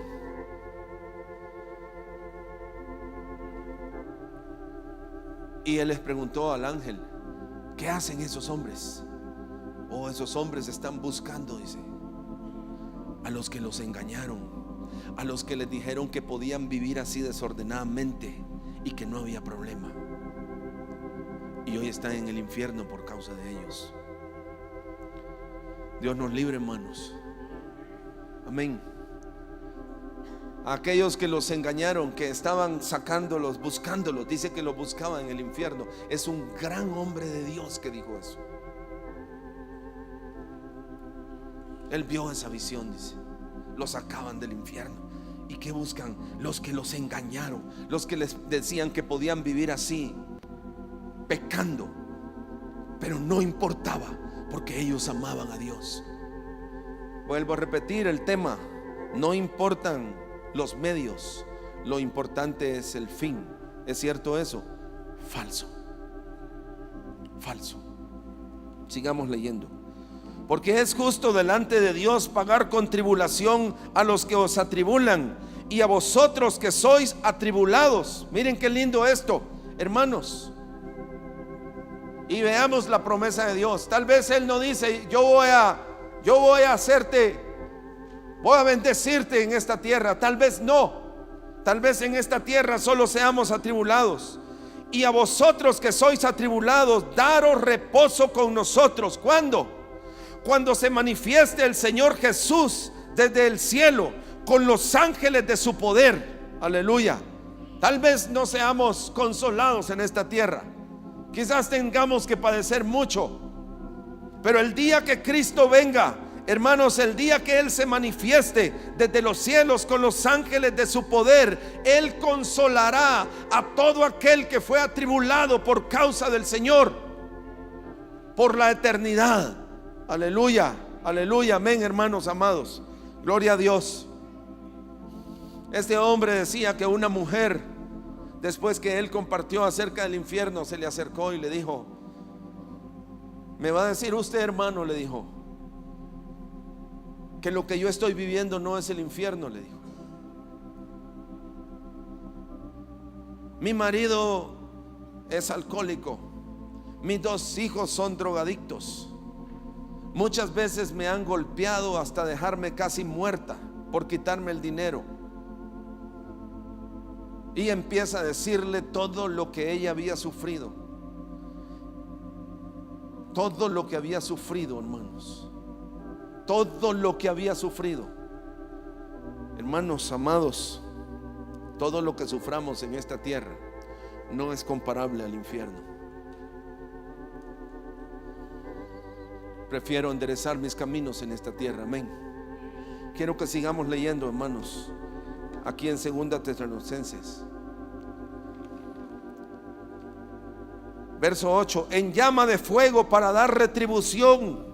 Y él les preguntó al ángel: ¿qué hacen esos hombres? Oh, esos hombres están buscando, dice, a los que los engañaron, a los que les dijeron que podían vivir así desordenadamente y que no había problema, y hoy están en el infierno por causa de ellos. Dios nos libre, hermanos. Amén. Aquellos que los engañaron, que estaban sacándolos, buscándolos, dice que los buscaban en el infierno. Es un gran hombre de Dios que dijo eso. Él vio esa visión, dice. Los sacaban del infierno. ¿Y qué buscan? Los que los engañaron, los que les decían que podían vivir así, pecando, pero no importaba, porque ellos amaban a Dios. Vuelvo a repetir el tema: no importan los medios, lo importante es el fin. ¿Es cierto eso? Falso. Falso. Sigamos leyendo. Porque es justo delante de Dios pagar con tribulación a los que os atribulan, y a vosotros que sois atribulados. Miren qué lindo esto, hermanos. Y veamos la promesa de Dios. Tal vez Él no dice: yo voy a hacerte, voy a bendecirte en esta tierra. Tal vez no. Tal vez en esta tierra solo seamos atribulados. Y a vosotros que sois atribulados, daros reposo con nosotros. ¿Cuándo? Cuando se manifieste el Señor Jesús desde el cielo con los ángeles de su poder. Aleluya. Tal vez no seamos consolados en esta tierra. Quizás tengamos que padecer mucho, pero el día que Cristo venga, hermanos, el día que Él se manifieste desde los cielos con los ángeles de su poder, Él consolará a todo aquel que fue atribulado por causa del Señor por la eternidad. Aleluya, aleluya, amén, hermanos amados. Gloria a Dios. Este hombre decía que una mujer, después que él compartió acerca del infierno, se le acercó y le dijo: ¿me va a decir usted, hermano?, le dijo, que lo que yo estoy viviendo no es el infierno, le dijo. Mi marido es alcohólico, mis 2 hijos son drogadictos, muchas veces me han golpeado hasta dejarme casi muerta por quitarme el dinero. Y empieza a decirle todo lo que ella había sufrido. Todo lo que había sufrido, hermanos. Todo lo que había sufrido. Hermanos amados, todo lo que suframos en esta tierra no es comparable al infierno. Prefiero enderezar mis caminos en esta tierra. Amén. Quiero que sigamos leyendo, hermanos, aquí en 2 Tesalonicenses. Verso 8: en llama de fuego para dar retribución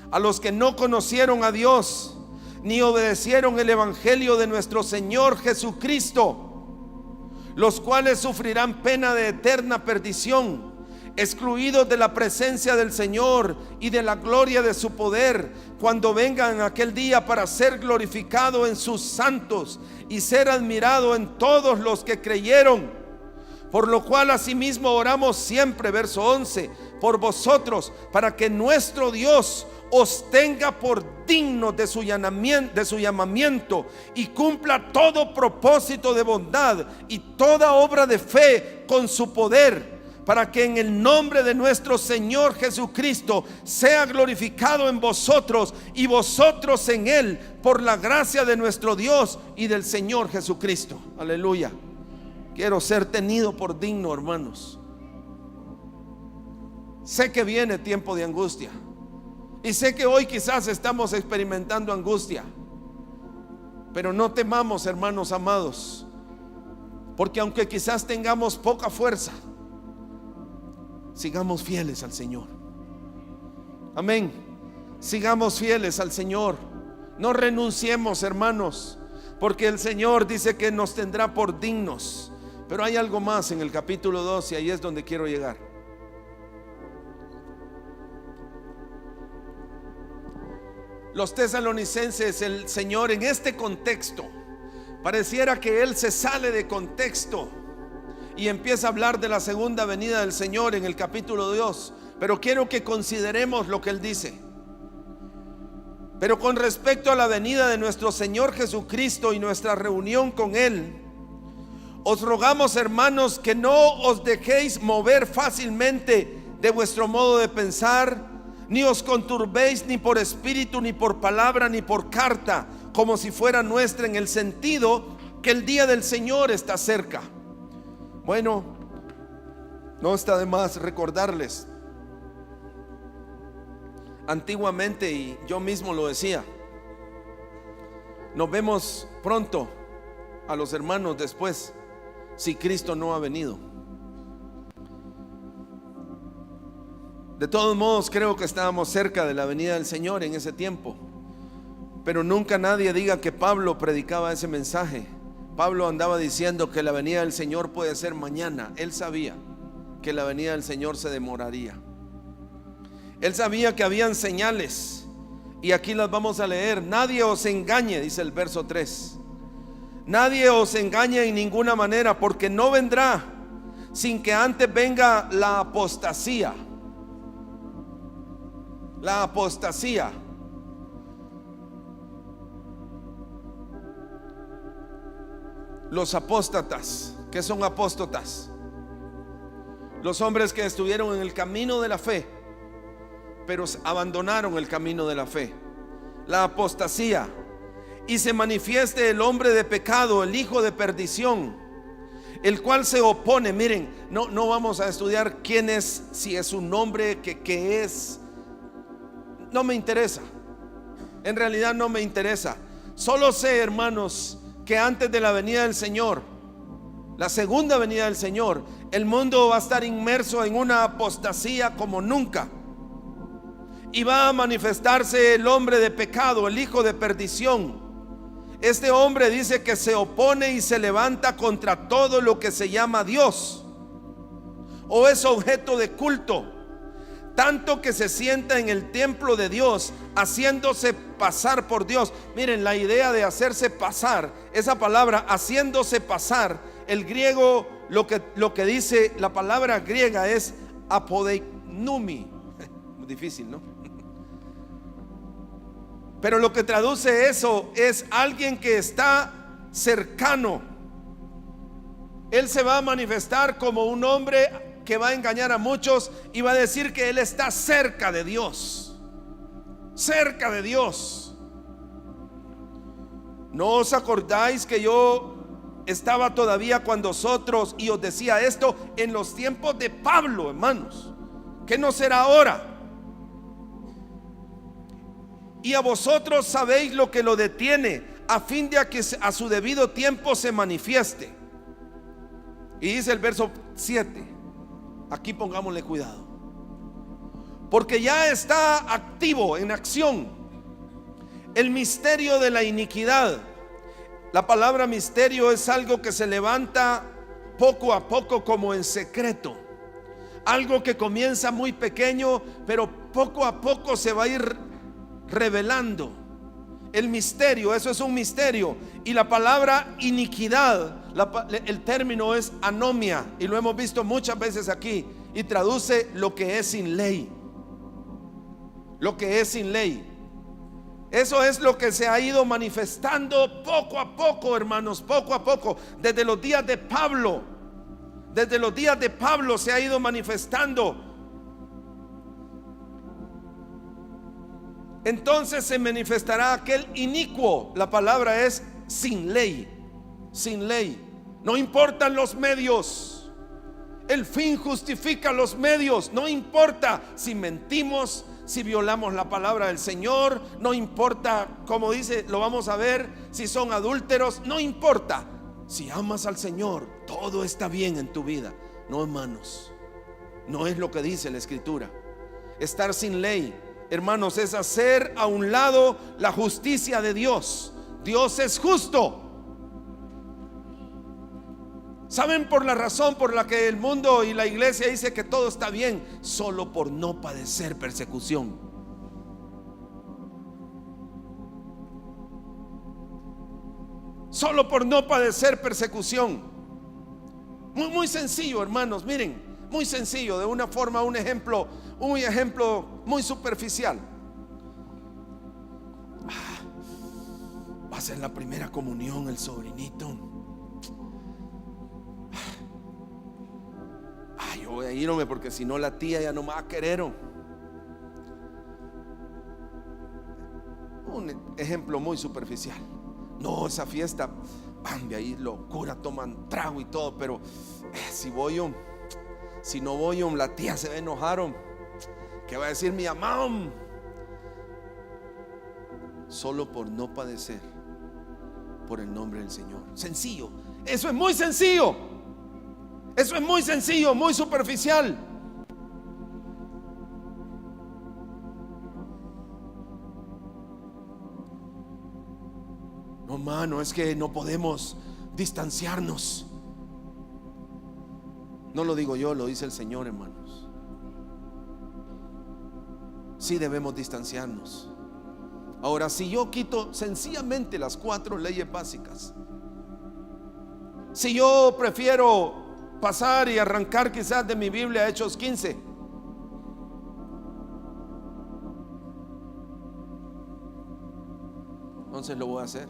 a los que no conocieron a Dios, ni obedecieron el evangelio de nuestro Señor Jesucristo, los cuales sufrirán pena de eterna perdición, excluidos de la presencia del Señor y de la gloria de su poder, cuando vengan aquel día para ser glorificado en sus santos y ser admirado en todos los que creyeron. Por lo cual asimismo oramos siempre, verso 11, por vosotros, para que nuestro Dios os tenga por dignos de su llamamiento y cumpla todo propósito de bondad y toda obra de fe con su poder, para que en el nombre de nuestro Señor Jesucristo sea glorificado en vosotros y vosotros en Él, por la gracia de nuestro Dios y del Señor Jesucristo. Aleluya. Quiero ser tenido por digno, hermanos. Sé que viene tiempo de angustia, y sé que hoy quizás estamos experimentando angustia, pero no temamos, hermanos amados, porque aunque quizás tengamos poca fuerza, sigamos fieles al Señor. Amén. Sigamos fieles al Señor. No renunciemos, hermanos, porque el Señor dice que nos tendrá por dignos. Pero hay algo más en el capítulo 2, y ahí es donde quiero llegar. Los tesalonicenses, el Señor en este contexto, pareciera que Él se sale de contexto y empieza a hablar de la segunda venida del Señor en el capítulo 2. Pero quiero que consideremos lo que Él dice. Pero con respecto a la venida de nuestro Señor Jesucristo y nuestra reunión con Él, os rogamos, hermanos, que no os dejéis mover fácilmente de vuestro modo de pensar, ni os conturbéis ni por espíritu, ni por palabra, ni por carta, como si fuera nuestra, en el sentido que el día del Señor está cerca. Bueno, no está de más recordarles. Antiguamente, y yo mismo lo decía, nos vemos pronto a los hermanos después, si Cristo no ha venido. De todos modos, creo que estábamos cerca de la venida del Señor en ese tiempo, pero nunca nadie diga que Pablo predicaba ese mensaje. Pablo andaba diciendo que la venida del Señor puede ser mañana. Él sabía que la venida del Señor se demoraría. Él sabía que habían señales, y aquí las vamos a leer. Nadie os engañe, dice el verso 3. Nadie os engañe en ninguna manera, porque no vendrá sin que antes venga la apostasía. La apostasía. Los apóstatas. ¿Qué son apóstatas? Los hombres que estuvieron en el camino de la fe, pero abandonaron el camino de la fe. La apostasía. Y se manifieste el hombre de pecado, el hijo de perdición, el cual se opone. Miren, no vamos a estudiar quién es, si es un hombre, que es. No me interesa. En realidad no me interesa. Solo sé, hermanos, que antes de la venida del Señor, la segunda venida del Señor, el mundo va a estar inmerso en una apostasía como nunca. Y va a manifestarse el hombre de pecado, el hijo de perdición. Este hombre dice que se opone y se levanta contra todo lo que se llama Dios o es objeto de culto, tanto que se sienta en el templo de Dios, haciéndose pasar por Dios. Miren, la idea de hacerse pasar, esa palabra haciéndose pasar, el griego, lo que dice la palabra griega es apodeiknumi. Muy difícil, ¿no? Pero lo que traduce eso es alguien que está cercano. Él se va a manifestar como un hombre que va a engañar a muchos y va a decir que él está cerca de Dios. Cerca de Dios. ¿No os acordáis que yo estaba todavía con vosotros y os decía esto en los tiempos de Pablo, hermanos? ¿Qué no será ahora? Y a vosotros sabéis lo que lo detiene, a fin de que a su debido tiempo se manifieste. Y dice el verso 7. Aquí pongámosle cuidado, porque ya está activo, en acción, El misterio de la iniquidad. La palabra misterio es algo que se levanta poco a poco, como en secreto. Algo que comienza muy pequeño, pero poco a poco se va a ir revelando. El misterio, eso es un misterio. Y la palabra iniquidad, el término es anomia, y lo hemos visto muchas veces aquí, y traduce lo que es sin ley. Lo que es sin ley. Eso es lo que se ha ido manifestando poco a poco, hermanos, poco a poco, desde los días de Pablo. Desde los días de Pablo se ha ido manifestando. Entonces se manifestará aquel inicuo. La palabra es sin ley. Sin ley. No importan los medios. El fin justifica los medios. No importa si mentimos, si violamos la palabra del Señor. No importa, como dice, lo vamos a ver, si son adúlteros. No importa. Si amas al Señor, todo está bien en tu vida. No, hermanos, no es lo que dice la Escritura. Estar sin ley, hermanos, es hacer a un lado la justicia de Dios. Dios es justo. ¿Saben por la razón por la que el mundo y la iglesia dice que todo está bien? Solo por no padecer persecución. Solo por no padecer persecución. Muy sencillo, hermanos, miren, muy sencillo, de una forma, un ejemplo muy superficial. Va a ser la primera comunión el sobrinito. Yo voy a irme porque si no la tía ya no me va a querer. Un ejemplo muy superficial. No, esa fiesta, de ahí locura, toman trago y todo, pero si no voy, la tía se va a enojar. ¿Qué va a decir mi mamá? Solo por no padecer por el nombre del Señor. Sencillo, eso es muy sencillo. Eso es muy sencillo, muy superficial. No, hermano, es que no podemos distanciarnos. No lo digo yo, lo dice el Señor, hermanos. Sí debemos distanciarnos. Ahora, si yo quito sencillamente las 4 leyes básicas, si yo prefiero pasar y arrancar quizás de mi Biblia Hechos 15, entonces lo voy a hacer.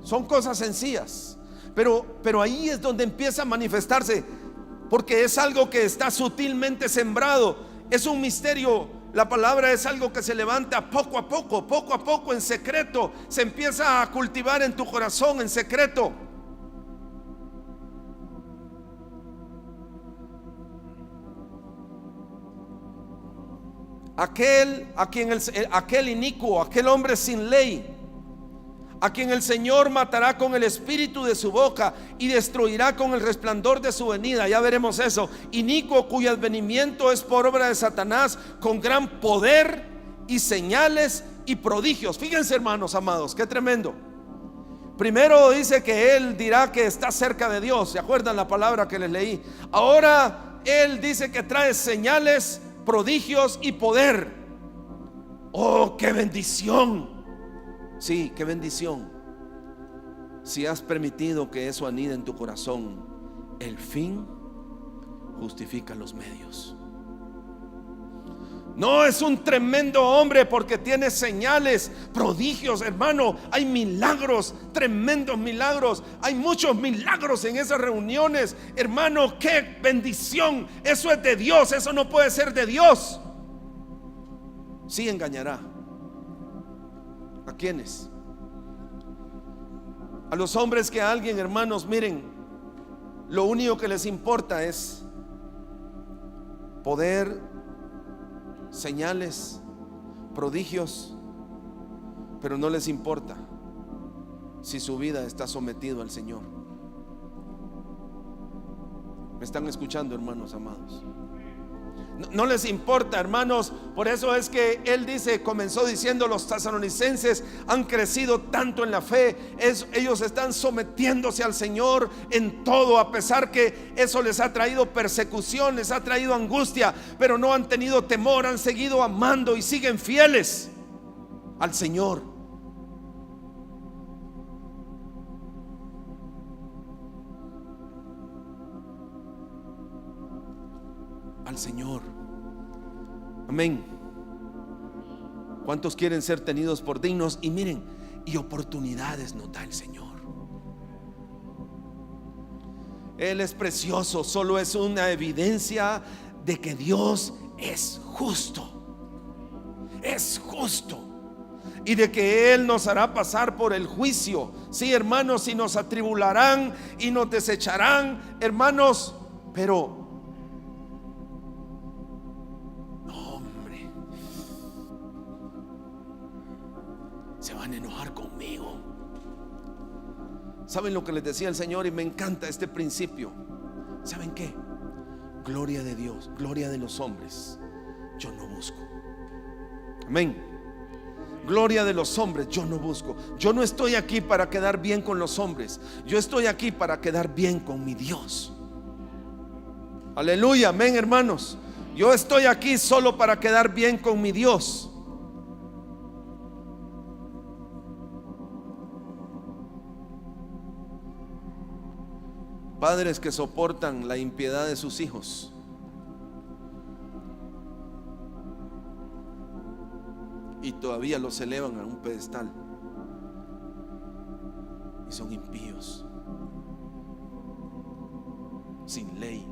Son cosas sencillas, pero ahí es donde empieza a manifestarse, porque es algo que está sutilmente sembrado. Es un misterio. La palabra es algo que se levanta poco a poco, en secreto. Se empieza a cultivar en tu corazón en secreto. Aquel inicuo, aquel hombre sin ley, a quien el Señor matará con el espíritu de su boca y destruirá con el resplandor de su venida. Ya veremos eso. Inicuo, cuyo advenimiento es por obra de Satanás, con gran poder y señales y prodigios. Fíjense, hermanos amados, qué tremendo. Primero dice que él dirá que está cerca de Dios. ¿Se acuerdan la palabra que les leí? Ahora él dice que trae señales, prodigios y poder. Oh, qué bendición. Sí, qué bendición. Si has permitido que eso anide en tu corazón, el fin justifica los medios. No es un tremendo hombre porque tiene señales, prodigios, hermano. Hay milagros, tremendos milagros. Hay muchos milagros en esas reuniones, hermano. Qué bendición. Eso es de Dios, eso no puede ser de Dios. Sí engañará. ¿A quiénes? A los hombres que a alguien, hermanos, miren, lo único que les importa es poder, señales, prodigios, pero no les importa si su vida está sometido al Señor. ¿Me están escuchando, hermanos amados? No les importa, hermanos. Por eso es que él dice, comenzó diciendo: los tesalonicenses han crecido tanto en la fe. Ellos están sometiéndose al Señor en todo, a pesar que eso les ha traído persecución, les ha traído angustia, pero no han tenido temor, han seguido amando y siguen fieles al Señor. Al Señor. Amén. ¿Cuántos quieren ser tenidos por dignos? Y miren, y oportunidades nos da el Señor. Él es precioso, solo es una evidencia de que Dios es justo. Es justo. Y de que Él nos hará pasar por el juicio. Sí, hermanos, y nos atribularán y nos desecharán, hermanos, pero se van a enojar conmigo. ¿Saben lo que les decía el Señor? Y me encanta este principio. ¿Saben qué? Gloria de Dios, gloria de los hombres, yo no busco. Amén. Gloria de los hombres yo no busco. Yo no estoy aquí para quedar bien con los hombres. Yo estoy aquí para quedar bien con mi Dios. Aleluya, amén, hermanos. Yo estoy aquí solo para quedar bien con mi Dios. Padres que soportan la impiedad de sus hijos. Y todavía los elevan a un pedestal. Y son impíos, sin ley.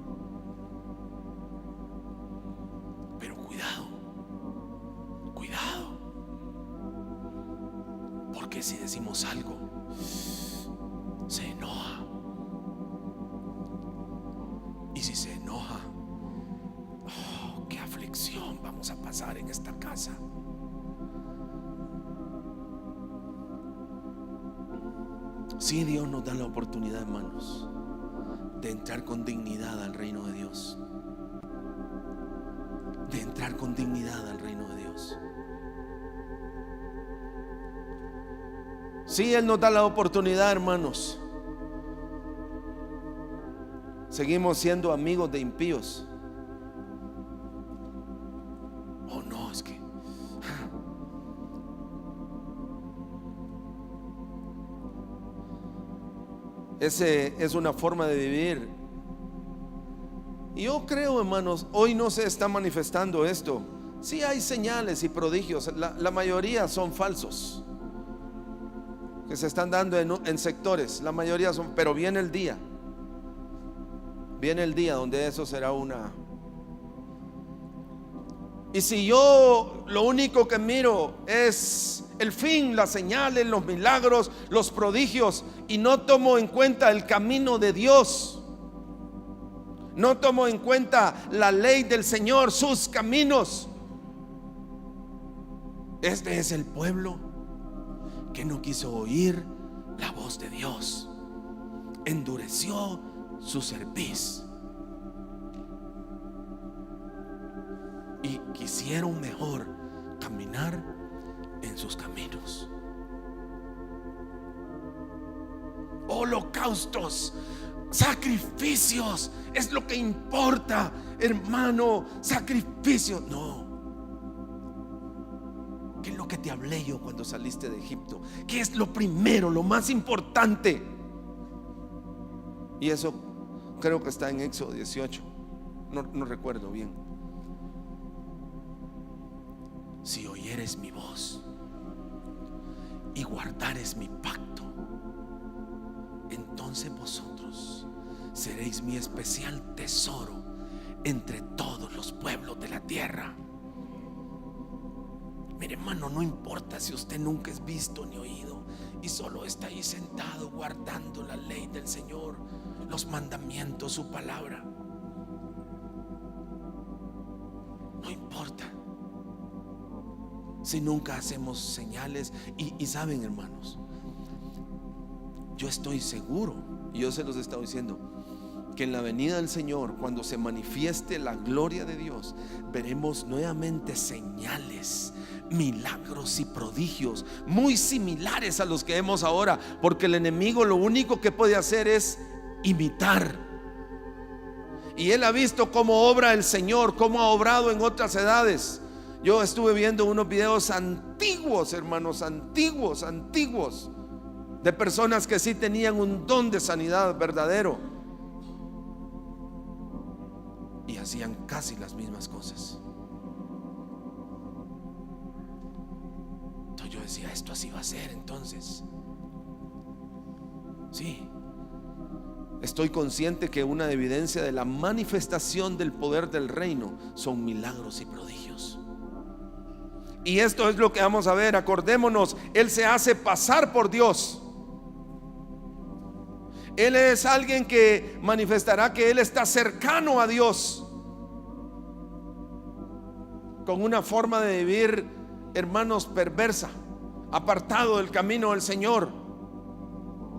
Pero cuidado, cuidado. Porque si decimos algo, se enoja. Y si se enoja, oh, qué aflicción vamos a pasar en esta casa. Si Dios nos da la oportunidad, hermanos, de entrar con dignidad al reino de Dios. De entrar con dignidad al reino de Dios. Si Él nos da la oportunidad, hermanos, seguimos siendo amigos de impíos. Oh, no, es que ese es una forma de vivir. Y yo creo, hermanos, hoy no se está manifestando esto. Sí hay señales y prodigios, la mayoría son falsos, que se están dando en sectores. La mayoría son, pero viene el día. Viene el día donde eso será una. Y si yo lo único que miro es el fin, las señales, los milagros, los prodigios, y no tomo en cuenta el camino de Dios, no tomo en cuenta la ley del Señor, sus caminos, este es el pueblo que no quiso oír la voz de Dios, endureció su cerviz y quisieron mejor caminar en sus caminos. Holocaustos, sacrificios es lo que importa, hermano. Sacrificios, no. ¿Qué es lo que te hablé yo cuando saliste de Egipto? ¿Qué es lo primero, lo más importante? Y eso creo que está en Éxodo 18. No recuerdo bien. Si oyeres mi voz y guardares mi pacto, entonces vosotros seréis mi especial tesoro entre todos los pueblos de la tierra. Mire, hermano, no importa si usted nunca es visto ni oído y solo está ahí sentado guardando la ley del Señor, los mandamientos, su palabra. No importa si nunca hacemos señales. Y saben, hermanos, yo estoy seguro, y yo se los he estado diciendo, que en la venida del Señor, cuando se manifieste la gloria de Dios, veremos nuevamente señales, milagros y prodigios muy similares a los que vemos ahora, porque el enemigo lo único que puede hacer es imitar. Y él ha visto cómo obra el Señor, cómo ha obrado en otras edades. Yo estuve viendo unos videos antiguos, hermanos, antiguos, de personas que sí tenían un don de sanidad verdadero y hacían casi las mismas cosas. Entonces yo decía, esto así va a ser entonces. Sí, estoy consciente que una evidencia de la manifestación del poder del reino son milagros y prodigios. Y esto es lo que vamos a ver. Acordémonos, Él se hace pasar por Dios. Él es alguien que manifestará que Él está cercano a Dios, con una forma de vivir, hermanos, perversa, apartado del camino del Señor,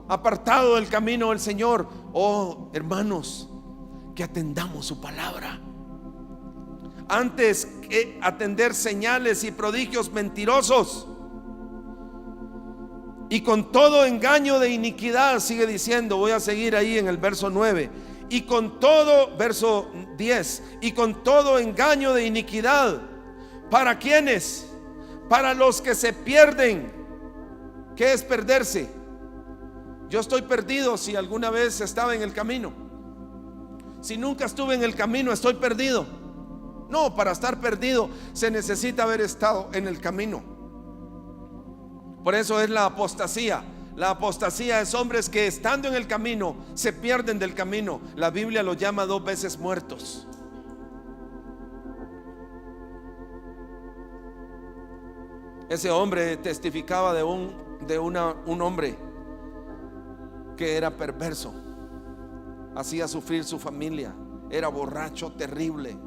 apartado del camino del Señor. Oh, hermanos, que atendamos su palabra antes que atender señales y prodigios mentirosos. Y con todo engaño de iniquidad, sigue diciendo, voy a seguir ahí en el verso 9. Y con todo, verso 10, y con todo engaño de iniquidad. ¿Para quiénes? Para los que se pierden. ¿Qué es perderse? Yo estoy perdido si alguna vez estaba en el camino. Si nunca estuve en el camino, estoy perdido. No, para estar perdido se necesita haber estado en el camino. Por eso es la apostasía. La apostasía es hombres que estando en el camino se pierden del camino. La Biblia los llama 2 veces muertos. Ese hombre testificaba de un hombre que era perverso, hacía sufrir su familia, era borracho terrible.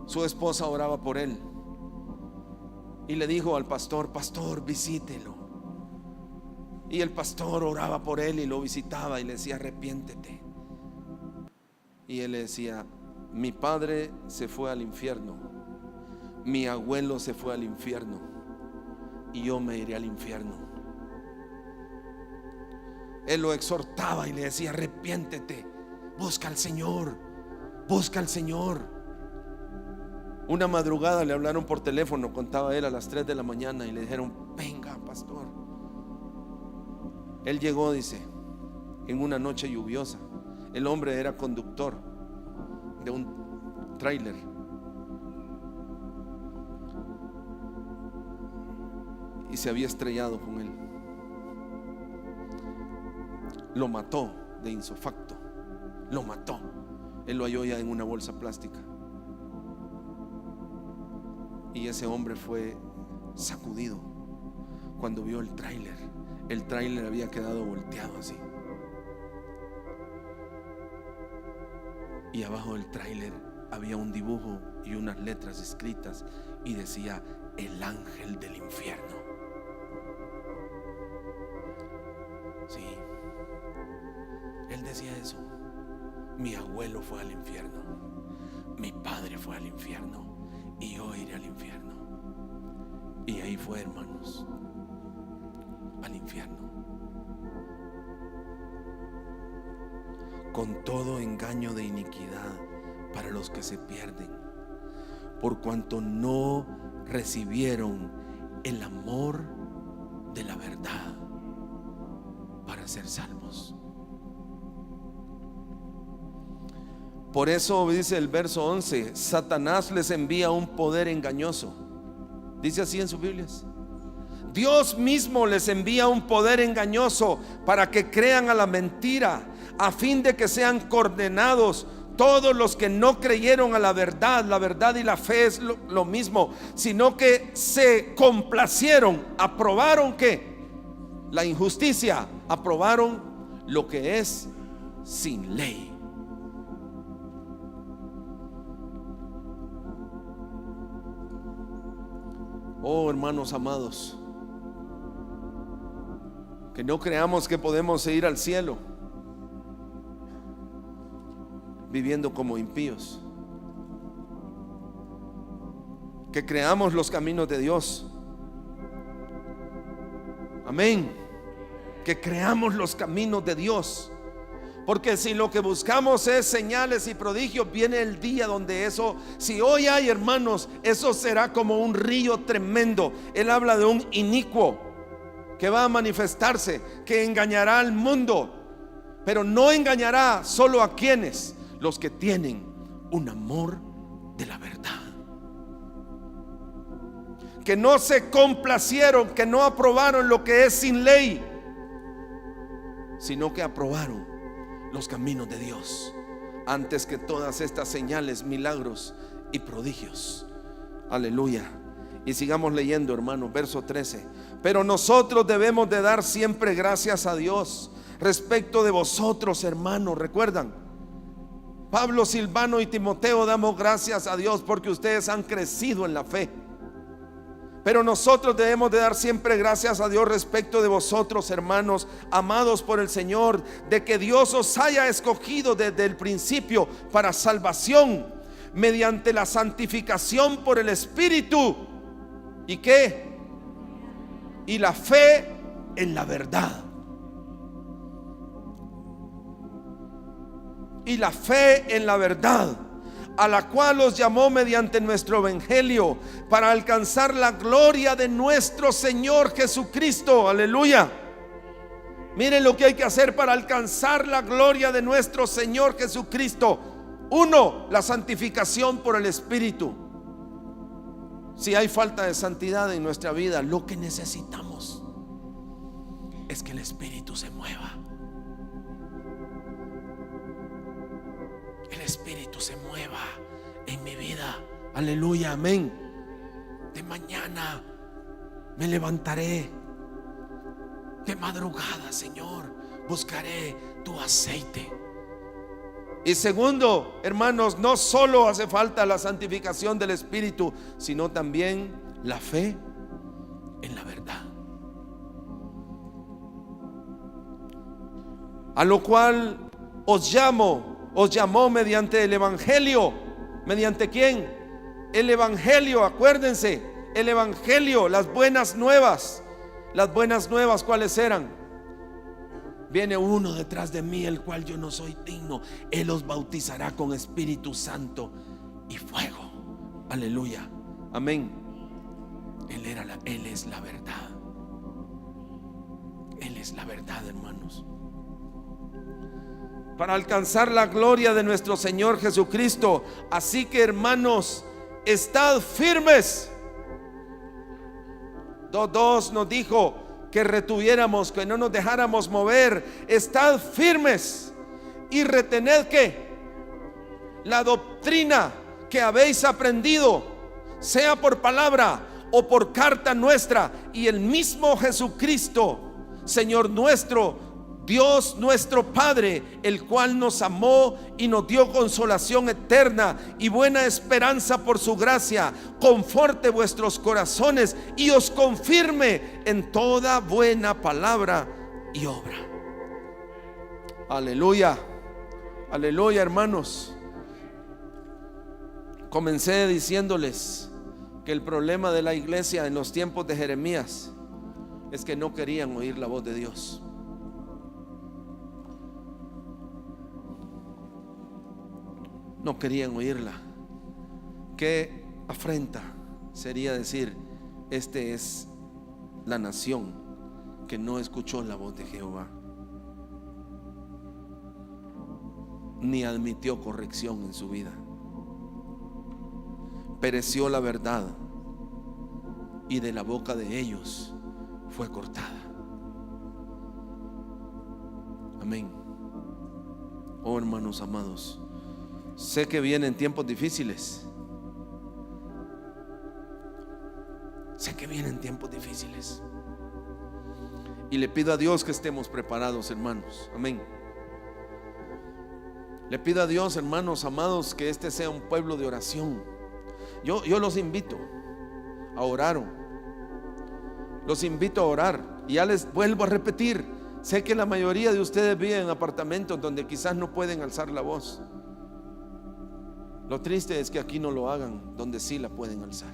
Su esposa oraba por él y le dijo al pastor: pastor, visítelo. Y el pastor oraba por él y lo visitaba y le decía: arrepiéntete. Y él le decía: mi padre se fue al infierno, mi abuelo se fue al infierno y yo me iré al infierno. Él lo exhortaba y le decía: arrepiéntete, busca al Señor, busca al Señor. Una madrugada le hablaron por teléfono, contaba él, a las 3 de la mañana, y le dijeron: venga, pastor. Él llegó, dice, en una noche lluviosa. El hombre era conductor de un tráiler. Y se había estrellado con él. Lo mató de insofacto. Lo mató. Él lo halló ya en una bolsa plástica. Y ese hombre fue sacudido cuando vio el tráiler. El tráiler había quedado volteado así. Y abajo del tráiler había un dibujo y unas letras escritas y decía: el ángel del infierno. Sí, él decía eso. Mi abuelo fue al infierno, mi padre fue al infierno y yo iré al infierno. Y ahí fue, hermanos, al infierno. Con todo engaño de iniquidad para los que se pierden, por cuanto no recibieron el amor de la verdad para ser salvos. Por eso dice el verso 11: Satanás les envía un poder engañoso. Dice así en sus Biblias. Dios mismo les envía un poder engañoso para que crean a la mentira, a fin de que sean condenados todos los que no creyeron a la verdad. La verdad y la fe es lo mismo, sino que se complacieron, aprobaron ¿qué? La injusticia, aprobaron lo que es sin ley. Oh, hermanos amados, Que no creamos que podemos ir al cielo viviendo como impíos. Que creamos los caminos de Dios. Amén. Que creamos los caminos de Dios. Porque si lo que buscamos es señales y prodigios, viene el día donde eso, si hoy hay, hermanos, eso será como un río tremendo. Él habla de un inicuo que va a manifestarse, que engañará al mundo, pero no engañará solo a quienes, los que tienen un amor de la verdad, que no se complacieron, que no aprobaron lo que es sin ley, sino que aprobaron los caminos de Dios antes que todas estas señales, milagros y prodigios. Aleluya. Y sigamos leyendo, hermanos, verso 13. Pero nosotros debemos de dar siempre gracias a Dios respecto de vosotros, hermanos. ¿Recuerdan? Pablo, Silvano y Timoteo, damos gracias a Dios porque ustedes han crecido en la fe. Pero nosotros debemos de dar siempre gracias a Dios respecto de vosotros, hermanos, amados por el Señor, de que Dios os haya escogido desde el principio para salvación, mediante la santificación por el Espíritu. ¿Y qué? Y la fe en la verdad. Y la fe en la verdad, a la cual os llamó mediante nuestro evangelio, para alcanzar la gloria de nuestro Señor Jesucristo. Aleluya. Miren lo que hay que hacer para alcanzar la gloria de nuestro Señor Jesucristo. Uno, la santificación por el Espíritu. Si hay falta de santidad en nuestra vida, lo que necesitamos es que el Espíritu se mueva. El Espíritu se mueva en mi vida. Aleluya, amén. De mañana me levantaré, de madrugada, Señor, buscaré tu aceite. Y segundo, hermanos, no solo hace falta la santificación del Espíritu, sino también la fe en la verdad. A lo cual os llamó mediante el evangelio. ¿Mediante quién? El evangelio, acuérdense, el evangelio, las buenas nuevas. Las buenas nuevas, ¿cuáles eran? Viene uno detrás de mí, el cual yo no soy digno. Él os bautizará con Espíritu Santo y fuego. Aleluya, amén. Él es la verdad. Él es la verdad, hermanos. Para alcanzar la gloria de nuestro Señor Jesucristo. Así que, hermanos, estad firmes. 2:2 nos dijo que retuviéramos, que no nos dejáramos mover. Estad firmes y retened que la doctrina que habéis aprendido, sea por palabra o por carta nuestra, y el mismo Jesucristo, Señor nuestro, Dios nuestro Padre, el cual nos amó y nos dio consolación eterna y buena esperanza por su gracia, conforte vuestros corazones y os confirme en toda buena palabra y obra. Aleluya, aleluya, hermanos. Comencé diciéndoles que el problema de la iglesia en los tiempos de Jeremías es que no querían oír la voz de Dios. No querían oírla. Qué afrenta sería decir: esta es la nación que no escuchó la voz de Jehová, ni admitió corrección en su vida. Pereció la verdad y de la boca de ellos fue cortada. Amén. Oh, hermanos amados, sé que vienen tiempos difíciles. Sé que vienen tiempos difíciles. Y le pido a Dios que estemos preparados, hermanos. Amén. Le pido a Dios, hermanos amados, que este sea un pueblo de oración. Yo los invito a orar. Los invito a orar Y ya les vuelvo a repetir, sé que la mayoría de ustedes viven en apartamentos donde quizás no pueden alzar la voz. Lo triste es que aquí no lo hagan donde sí la pueden alzar.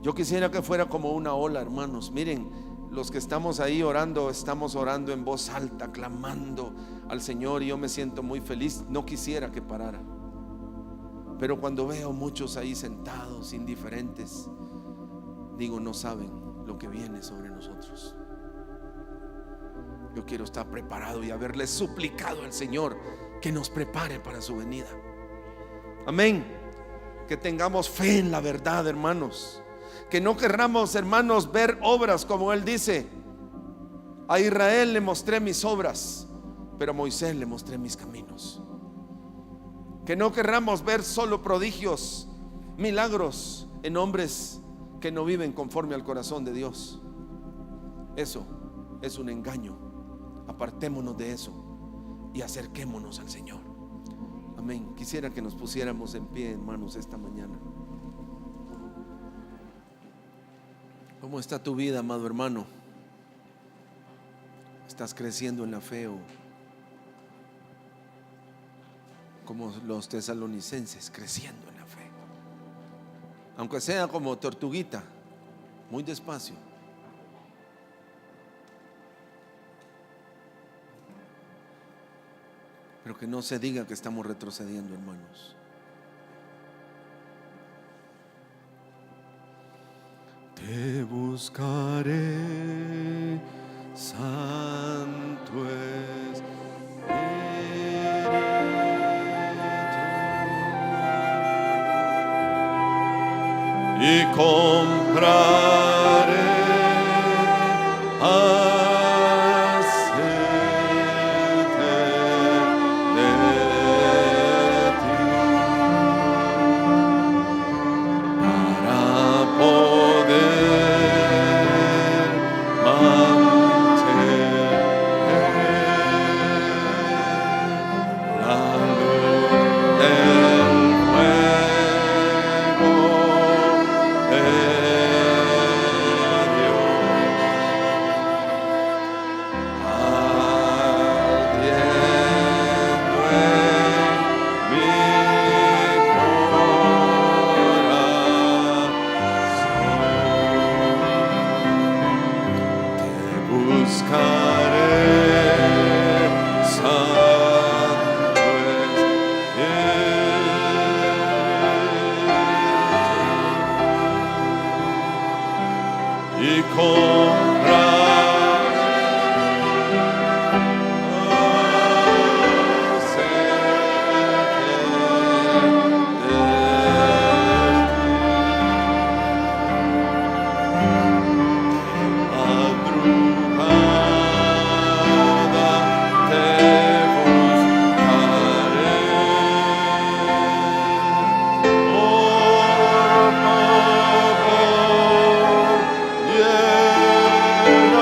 Yo quisiera que fuera como una ola, hermanos. Miren, los que estamos ahí orando, estamos orando en voz alta, clamando al Señor, y yo me siento muy feliz. No quisiera que parara. Pero cuando veo muchos ahí sentados, indiferentes, digo, no saben lo que viene sobre nosotros. Yo quiero estar preparado y haberle suplicado al Señor que nos prepare para su venida. Amén. Que tengamos fe en la verdad, hermanos. Que no querramos, hermanos, ver obras como Él dice: a Israel le mostré mis obras, pero a Moisés le mostré mis caminos. Que no querramos ver solo prodigios, milagros en hombres que no viven conforme al corazón de Dios. Eso es un engaño. Apartémonos de eso y acerquémonos al Señor. Amén. Quisiera que nos pusiéramos en pie, hermanos, esta mañana. ¿Cómo está tu vida, amado hermano? ¿Estás creciendo en la fe o como los tesalonicenses, creciendo en la fe? Aunque sea como tortuguita, muy despacio. Pero que no se diga que estamos retrocediendo, hermanos. Te buscaré, Santo Espíritu, y compraré aceite de ti para poder mantener la luz del fuego de Dios, ardiendo en mi corazón. Te buscaré, Santo Espíritu, y comprar madrugada te buscaré. Por favor, lléname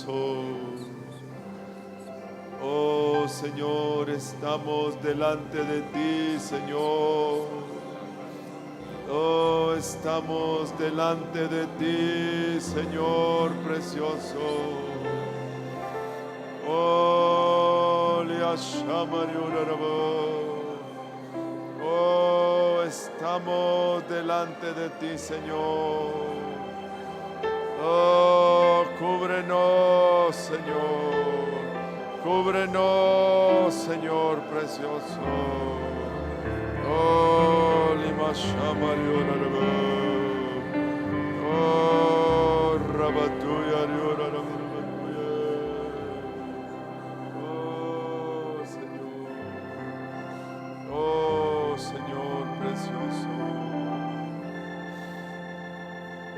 Jesús. Oh Señor, estamos delante de ti, Señor. Oh, estamos delante de ti, Señor precioso. Oh, oh, estamos delante de ti, Señor. Oh, cúbrenos, Señor. Cúbrenos, Señor precioso. Oh, Lima Shamario. Oh, Rabatuya. Oh, Señor. Oh, Señor precioso.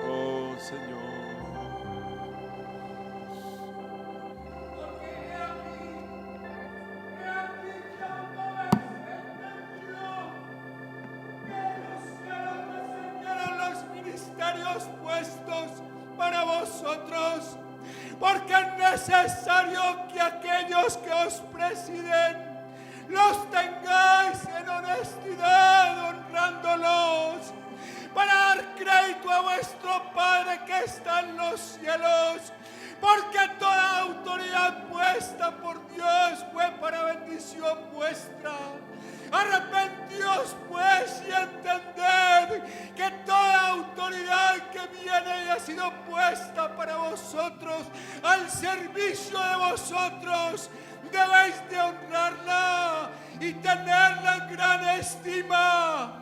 Oh, Señor. Puestos para vosotros, porque es necesario que aquellos que os presiden los tengáis en honestidad, honrándolos, para dar crédito a vuestro Padre que está en los cielos, porque toda autoridad puesta por Dios fue para bendición vuestra. Arrepentíos pues y entended que toda autoridad que viene y ha sido puesta para vosotros, al servicio de vosotros, debéis de honrarla y tenerla en gran estima.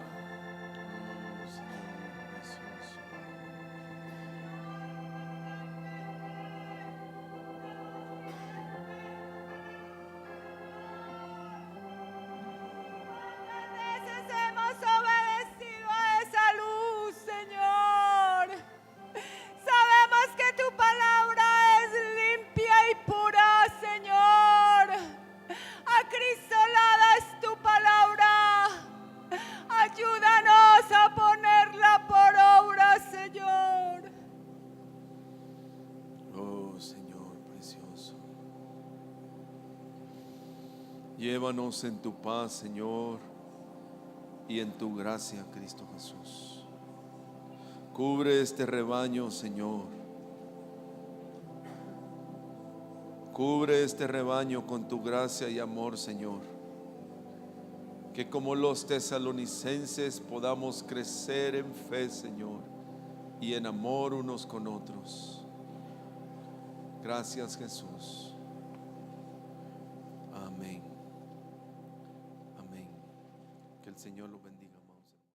Llévanos en tu paz, Señor, y en tu gracia, Cristo Jesús. Cubre este rebaño, Señor. Cubre este rebaño con tu gracia y amor, Señor. Que como los tesalonicenses podamos crecer en fe, Señor, y en amor unos con otros. Gracias, Jesús. Amén. Amén. Que el Señor lo bendiga.